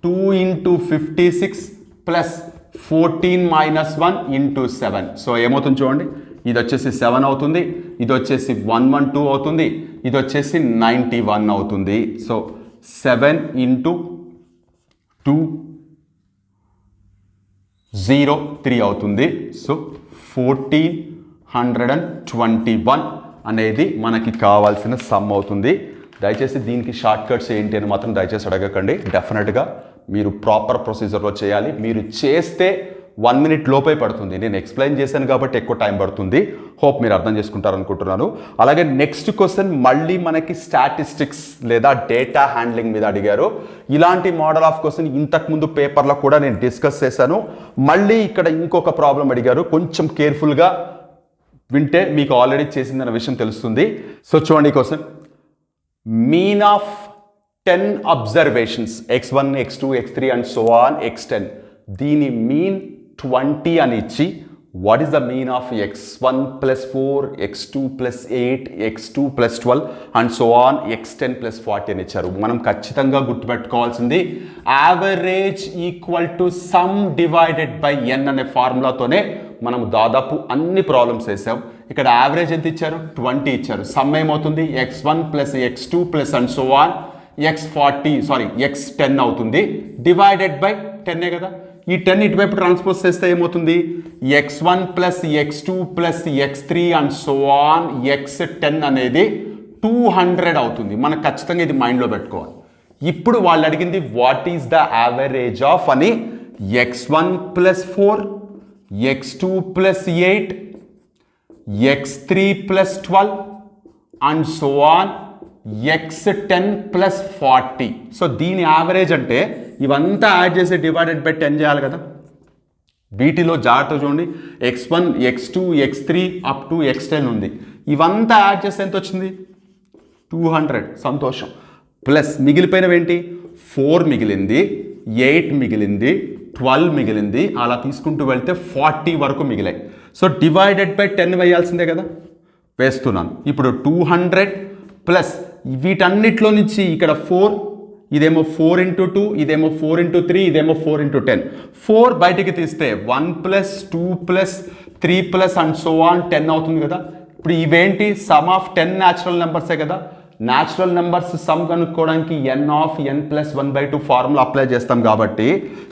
2 ఇంటూ 56 ప్లస్ 14-1 ఇంటూ 7. సో ఏమవుతుంది చూడండి, ఇది వచ్చేసి 7 అవుతుంది, ఇది వచ్చేసి 112 అవుతుంది, ఇది వచ్చేసి 91 అవుతుంది. సో 7 ఇంటూ 203 అవుతుంది. సో 1421 అనేది మనకి కావాల్సిన సమ్ అవుతుంది. దయచేసి దీనికి షార్ట్ కట్స్ ఏంటి అని మాత్రం దయచేసి అడగకండి. డెఫినెట్గా మీరు ప్రాపర్ ప్రొసీజర్లో చేయాలి. మీరు చేస్తే 1 మినిట్ లోపే పడుతుంది. నేను ఎక్స్ప్లెయిన్ చేశాను కాబట్టి ఎక్కువ టైం పడుతుంది. హోప్ మీరు అర్థం చేసుకుంటారు అనుకుంటున్నాను. అలాగే నెక్స్ట్ క్వశ్చన్ మళ్ళీ మనకి స్టాటిస్టిక్స్ లేదా డేటా హ్యాండ్లింగ్ మీద అడిగారు. ఇలాంటి మోడల్ ఆఫ్ క్వశ్చన్ ఇంతకుముందు పేపర్లో కూడా నేను డిస్కస్ చేశాను. మళ్ళీ ఇక్కడ ఇంకొక ప్రాబ్లం అడిగారు. కొంచెం కేర్ఫుల్గా వింటే మీకు ఆల్రెడీ చేసిందన్న విషయం తెలుస్తుంది. సో చూడండి question, mean of 10 observations x1, x2, x3 and so on x10, దీని మీన్ 20 అని ఇచ్చి what is the mean of x1 plus 4, x2 plus 8, x2 plus 12 and so on x10 plus 40 అని ఇచ్చారు. మనం ఖచ్చితంగా గుర్తుపెట్టుకోవాల్సింది average equal to some divided by n అనే ఫార్ములాతోనే మనం దాదాపు అన్ని ప్రాబ్లమ్స్ వేసాం. ఇక్కడ యావరేజ్ ఎంత ఇచ్చారు? 20 ఇచ్చారు. సమ్ ఏమవుతుంది? x1 plus x2 plus and so on x10 అవుతుంది. డివైడెడ్ బై 10 కదా. ఈ 10 ఇటువైపు ట్రాన్స్పోజ్ చేస్తే ఏమవుతుంది? x1 plus x2 plus x3 and so on x10 అనేది 200 అవుతుంది. మనకు ఖచ్చితంగా ఇది మైండ్లో పెట్టుకోవాలి. ఇప్పుడు వాళ్ళు అడిగింది what is the average of అని x1 plus 4, x2 plus 8, x3 plus 12 and so on x10 plus 40. So దీని యావరేజ్ అంటే ఇవంతా యాడ్ చేసి డివైడెడ్ బై 10 చేయాలి కదా. వీటిలో జాగ్రత్త చూడండి, x1, x2, x3 up to x10 ఉంది. ఇవంతా యాడ్ చేస్తే ఎంత వచ్చింది? 200. సంతోషం. ప్లస్ మిగిలిపోయినవి ఏంటి? 4 మిగిలింది, 8 మిగిలింది, 12 మిగిలింది, అలా తీసుకుంటూ వెళ్తే 40 వరకు మిగిలాయి. సో డివైడెడ్ బై 10 వేయాల్సిందే కదా. వేస్తున్నాను. ఇప్పుడు 200 ప్లస్ వీటన్నిటిలో నుంచి ఇక్కడ 4, ఇదేమో 4 into 2, ఇదేమో 4 into 3, ఇదేమో 4 into 10. 4 బయటికి తీస్తే 1 plus 2 plus 3 plus and so on 10 అవుతుంది కదా. ఇప్పుడు ఇవేంటి? సమ్ ఆఫ్ 10 న్యాచురల్ నెంబర్సే కదా. న్యాచురల్ నెంబర్స్ సమ్ కనుక్కోవడానికి n ప్లస్ 1/2 ఫార్ములా అప్లై చేస్తాం కాబట్టి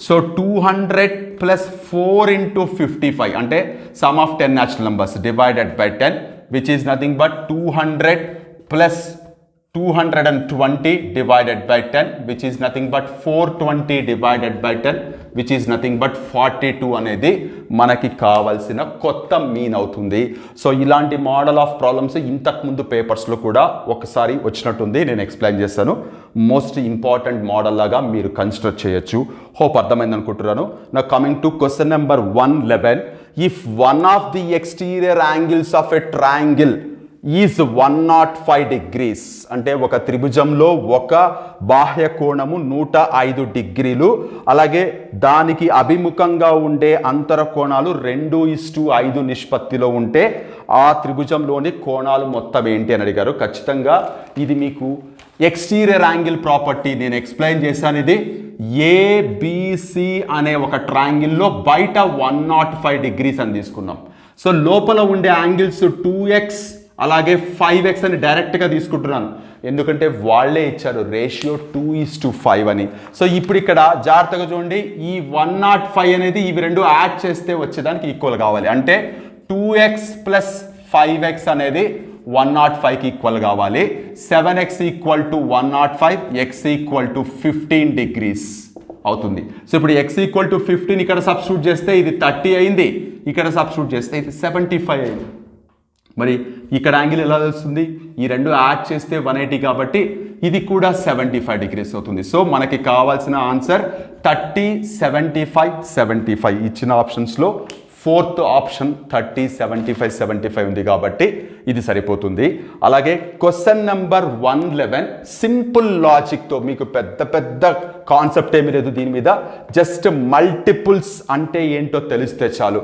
సో 200 ప్లస్ 4 into 55 అంటే some of 10 natural numbers divided by 10 which is nothing but 200 plus 220 divided by 10 which is nothing but 420 divided by 10 which is nothing but 42 అనేది మనకి కావాల్సిన కొత్త mean అవుతుంది. So ఇలాంటి model of problems ఇంతకుముందు పేపర్స్లో కూడా ఒకసారి వచ్చినట్టుంది. నేను ఎక్స్ప్లెయిన్ చేస్తాను. మోస్ట్ ఇంపార్టెంట్ మోడల్ లాగా మీరు కన్సిడర్ చేయొచ్చు. హోప్ అర్థమైంది అనుకుంటున్నాను. నా coming to question number 111. If one of the exterior angles of a triangle is 105 degrees అంటే ఒక త్రిభుజంలో ఒక బాహ్య కోణము 105 డిగ్రీలు, అలాగే దానికి అభిముఖంగా ఉండే అంతర కోణాలు 2:5 నిష్పత్తిలో ఉంటే ఆ త్రిభుజంలోని కోణాలు మొత్తం ఏంటి అని అడిగారు. ఖచ్చితంగా ఇది మీకు ఎక్స్టీరియర్ యాంగిల్ ప్రాపర్టీ నేను ఎక్స్ప్లెయిన్ చేశాను. ఇది ఏబిసి అనే ఒక ట్రయాంగిల్లో బయట 105 degrees అని తీసుకున్నాం. సో లోపల ఉండే యాంగిల్స్ 2x అలాగే 5x అని డైరెక్ట్గా తీసుకుంటున్నాను, ఎందుకంటే వాళ్ళే ఇచ్చారు రేషియో 2:5 అని. సో ఇప్పుడు ఇక్కడ జాగ్రత్తగా చూడండి, ఈ 105 అనేది ఇవి రెండు యాడ్ చేస్తే వచ్చేదానికి ఈక్వల్ కావాలి. అంటే 2x ప్లస్ 5x అనేది 105కి ఈక్వల్ కావాలి. 7x equal to 105, x equal to 15 degrees అవుతుంది. సో ఇప్పుడు x ఈక్వల్ టు 15 ఇక్కడ సబ్స్టిట్యూట్ చేస్తే ఇది 30 అయింది, ఇక్కడ సబ్స్టిట్యూట్ చేస్తే ఇది 75 అయింది. మరి ఇక్కడ యాంగిల్ ఎలా తెలుస్తుంది? ఈ రెండు యాడ్ చేస్తే 180 కాబట్టి ఇది కూడా 75 degrees అవుతుంది. సో మనకి కావాల్సిన ఆన్సర్ 30, 75, 75 ఇచ్చిన ఆప్షన్స్లో ఫోర్త్ ఆప్షన్ 30, 75, 75 ఉంది కాబట్టి ఇది సరిపోతుంది. అలాగే క్వశ్చన్ నెంబర్ 111 సింపుల్ లాజిక్తో, మీకు పెద్ద పెద్ద కాన్సెప్ట్ ఏమీ లేదు దీని మీద, జస్ట్ మల్టిపుల్స్ అంటే ఏంటో తెలిస్తే చాలు.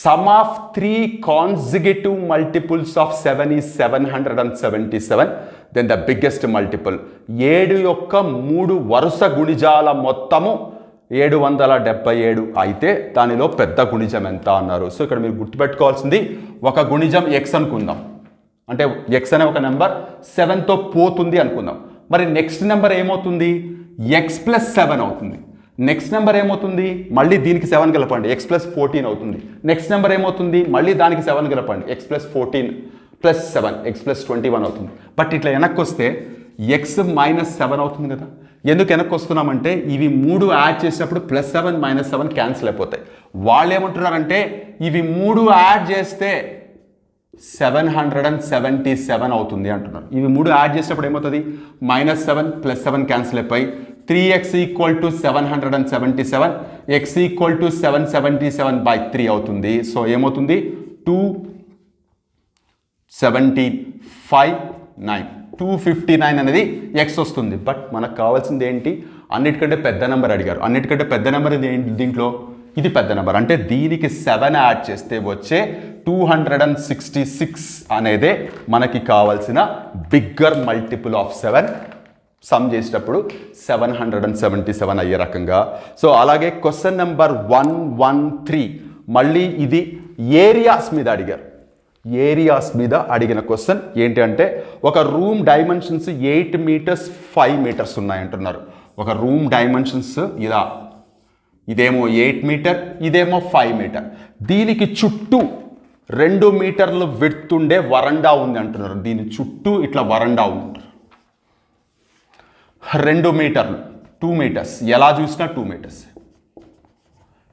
Sum of 3 consecutive multiples of 7 is 777. Then the biggest multiple 7 యొక్క 3 వరుస గుణిజాల మొత్తము 777 అయితే దానిలో పెద్ద గుణిజం ఎంత అన్నారు. సో ఇక్కడ మీరు గుర్తుపెట్టుకోవాల్సింది, ఒక గుణిజం x అనుకుందాం, అంటే x అనే ఒక నెంబర్ 7తో పోతుంది అనుకుందాం. మరి నెక్స్ట్ నెంబర్ ఏమవుతుంది? x ప్లస్ 7 అవుతుంది. నెక్స్ట్ నెంబర్ ఏమవుతుంది? మళ్ళీ దీనికి 7 కలపండి, x ప్లస్ 14 అవుతుంది. నెక్స్ట్ నెంబర్ ఏమవుతుంది? మళ్ళీ దానికి 7 కలపండి, x plus 14 plus 7, x plus 21 అవుతుంది. బట్ ఇట్లా వెనక్కి వస్తే x మైనస్ 7 అవుతుంది కదా. ఎందుకు వెనక్కి వస్తున్నామంటే ఇవి 3 యాడ్ చేసినప్పుడు +7 -7 క్యాన్సిల్ అయిపోతాయి. వాళ్ళు ఏమంటున్నారంటే ఇవి 3 యాడ్ చేస్తే 777 అవుతుంది అంటున్నారు. ఇవి 3 యాడ్ చేసినప్పుడు ఏమవుతుంది? -7 +7 క్యాన్సిల్ అయిపోయి 3x equal to 777, x equal to 777/3 అవుతుంది. సో ఏమవుతుంది? 259 అనేది x వస్తుంది. బట్ మనకు కావాల్సింది ఏంటి? అన్నిటికంటే పెద్ద నెంబర్ అడిగారు. అన్నిటికంటే పెద్ద నెంబర్ ఇది ఏంటి? దీంట్లో ఇది పెద్ద నెంబర్. అంటే దీనికి 7 యాడ్ చేస్తే వచ్చే 266 అనేదే మనకి కావాల్సిన బిగ్గర్ మల్టిపుల్ ఆఫ్ 7. సమ్ చేసేటప్పుడు 777 అయ్యే రకంగా. సో అలాగే క్వశ్చన్ నెంబర్ 113 మళ్ళీ ఇది ఏరియాస్ మీద అడిగారు. ఏరియాస్ మీద అడిగిన క్వశ్చన్ ఏంటి అంటే ఒక రూమ్ డైమెన్షన్స్ 8 మీటర్స్ 5 మీటర్స్ ఉన్నాయంటున్నారు. ఒక రూమ్ డైమెన్షన్స్ ఇలా, ఇదేమో 8 మీటర్, ఇదేమో 5 మీటర్. దీనికి చుట్టూ 2 మీటర్లు విడ్త్ ఉండే వరండా ఉంది అంటున్నారు. దీని చుట్టూ ఇట్లా వరండా ఉంది 2 మీటర్లు, 2 మీటర్స్. ఎలా చూసినా 2 మీటర్స్,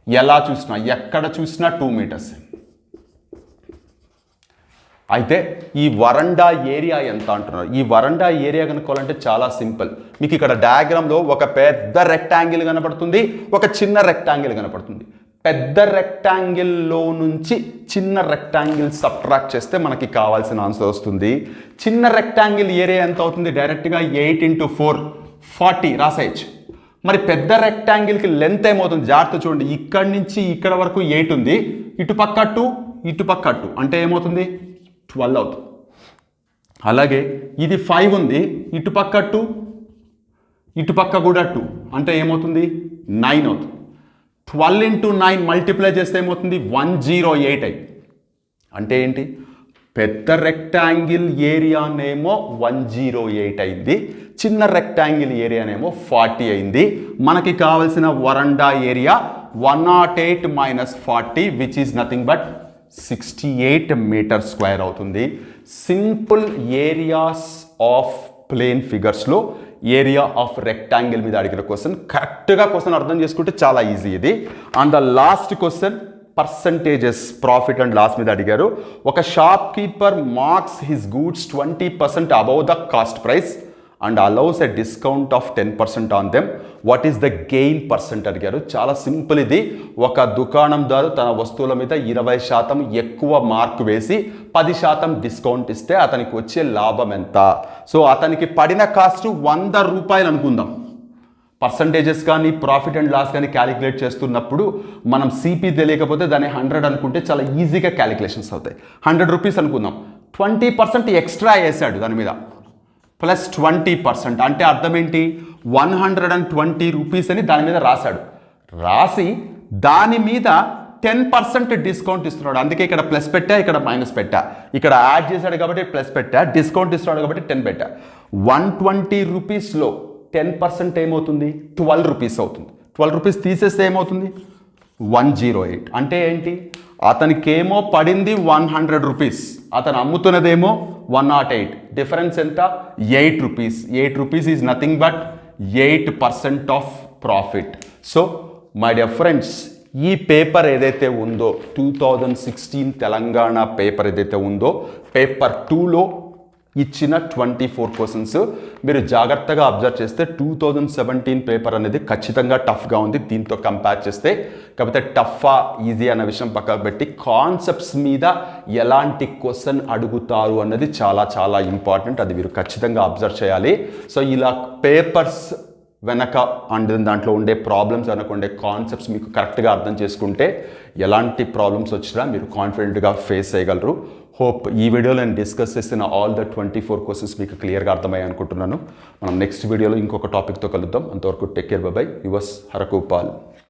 ఎలా చూసినా ఎక్కడ చూసినా 2 మీటర్స్. అయితే ఈ వరండా ఏరియా ఎంత అంటున్నారు. ఈ వరండా ఏరియా కనుక్కోవాలంటే చాలా సింపుల్. మీకు ఇక్కడ డయాగ్రామ్లో ఒక పెద్ద రెక్టాంగిల్ కనపడుతుంది, ఒక చిన్న రెక్టాంగిల్ కనపడుతుంది. పెద్ద రెక్టాంగిల్లో నుంచి చిన్న రెక్టాంగిల్ సబ్ట్రాక్ట్ చేస్తే మనకి కావాల్సిన ఆన్సర్ వస్తుంది. చిన్న రెక్టాంగిల్ ఏరియా ఎంత అవుతుంది? డైరెక్ట్గా 8 × 4 40 రాసేయచ్చు. మరి పెద్ద రెక్టాంగిల్కి లెంత్ ఏమవుతుంది? జాగ్రత్త చూడండి. ఇక్కడి నుంచి ఇక్కడ వరకు 8 ఉంది, ఇటుపక్క 2, ఇటుపక్క 2, అంటే ఏమవుతుంది? 12 అవుతుంది. అలాగే ఇది 5 ఉంది, ఇటుపక్క 2, ఇటుపక్క కూడా 2, అంటే ఏమవుతుంది? 9 అవుతుంది. 12 × 9 మల్టిప్లై చేస్తే ఏమవుతుంది? 108 అయింది. అంటే ఏంటి? పెద్ద రెక్టాంగిల్ ఏరియానేమో 108 అయింది, చిన్న రెక్టాంగిల్ ఏరియానేమో 40 అయింది. మనకి కావాల్సిన వరండా area 108 - 40 which is nothing but 68 metre square అవుతుంది. సింపుల్ ఏరియాస్ ఆఫ్ ప్లేన్ ఫిగర్స్లో ఏరియా ఆఫ్ రెక్టాంగిల్ మీద అడిగిన క్వశ్చన్. కరెక్ట్గా క్వశ్చన్ అర్థం చేసుకుంటే చాలా ఈజీ ఇది. And the last question percentages profit and loss మీద అడిగారు. ఒక shop keeper marks his goods 20% above the cost price and allows a discount of 10% on them. What is the gain percent అడిగారు. చాలా simple ఇది. ఒక దుకాణందారు తన వస్తువుల మీద 20% ఎక్కువ మార్క్ వేసి 10% డిస్కౌంట్ ఇస్తే అతనికి వచ్చే లాభం ఎంత? సో అతనికి పడిన కాస్ట్ 100 రూపాయలు అనుకుందాం. పర్సంటేజెస్ కానీ ప్రాఫిట్ అండ్ లాస్ కానీ క్యాలిక్యులేట్ చేస్తున్నప్పుడు మనం సిపి తెలియకపోతే దాన్ని 100 అనుకుంటే చాలా ఈజీగా క్యాలిక్యులేషన్స్ అవుతాయి. 100 రూపీస్ అనుకుందాం, 20% ఎక్స్ట్రా వేసాడు దాని మీద, ప్లస్ 20%, అంటే అర్థం ఏంటి? 120 రూపీస్ అని దాని మీద రాశాడు. రాసి దాని మీద 10% డిస్కౌంట్ ఇస్తున్నాడు. అందుకే ఇక్కడ ప్లస్ పెట్టా, ఇక్కడ మైనస్ పెట్టా. ఇక్కడ యాడ్ చేశాడు కాబట్టి ప్లస్ పెట్టా, డిస్కౌంట్ ఇస్తున్నాడు కాబట్టి 10 పెట్టా. 120 రూపీస్లో 10% ఏమవుతుంది? 12 రూపీస్ అవుతుంది. 12 రూపీస్ తీసేస్తే ఏమవుతుంది? 108. అంటే ఏంటి? అతనికేమో పడింది 100 రూపీస్, అతను అమ్ముతున్నదేమో 108. డిఫరెన్స్ ఎంత? 8 rupees. 8 rupees is nothing but 8% of profit. So my dear friends, ఈ పేపర్ ఏదైతే ఉందో 2016 తెలంగాణ పేపర్ ఏదైతే ఉందో, పేపర్ 2లో ఇచ్చిన 24 క్వశ్చన్స్ మీరు జాగ్రత్తగా అబ్జర్వ్ చేస్తే 2017 పేపర్ అనేది ఖచ్చితంగా టఫ్గా ఉంది దీంతో కంపేర్ చేస్తే. కాకపోతే టఫా ఈజీ అన్న విషయం పక్కకు పెట్టి కాన్సెప్ట్స్ మీద ఎలాంటి క్వశ్చన్ అడుగుతారు అన్నది చాలా చాలా ఇంపార్టెంట్. అది మీరు ఖచ్చితంగా అబ్జర్వ్ చేయాలి. సో ఇలా పేపర్స్ వెనక అండ్ దాంట్లో ఉండే ప్రాబ్లమ్స్ వెనక ఉండే కాన్సెప్ట్స్ మీకు కరెక్ట్గా అర్థం చేసుకుంటే ఎలాంటి ప్రాబ్లమ్స్ వచ్చినా మీరు కాన్ఫిడెంట్గా ఫేస్ చేయగలరు. హోప్ ఈ వీడియోలో నేను డిస్కస్ చేసిన ఆల్ ద 24 క్వశ్చన్స్ మీకు క్లియర్గా అర్థమయ్యాయి అనుకుంటున్నాను. మనం నెక్స్ట్ వీడియోలో ఇంకొక టాపిక్తో కలుద్దాం. అంతవరకు టేక్ కేర్, బై. యువర్స్ హరకూపాల్.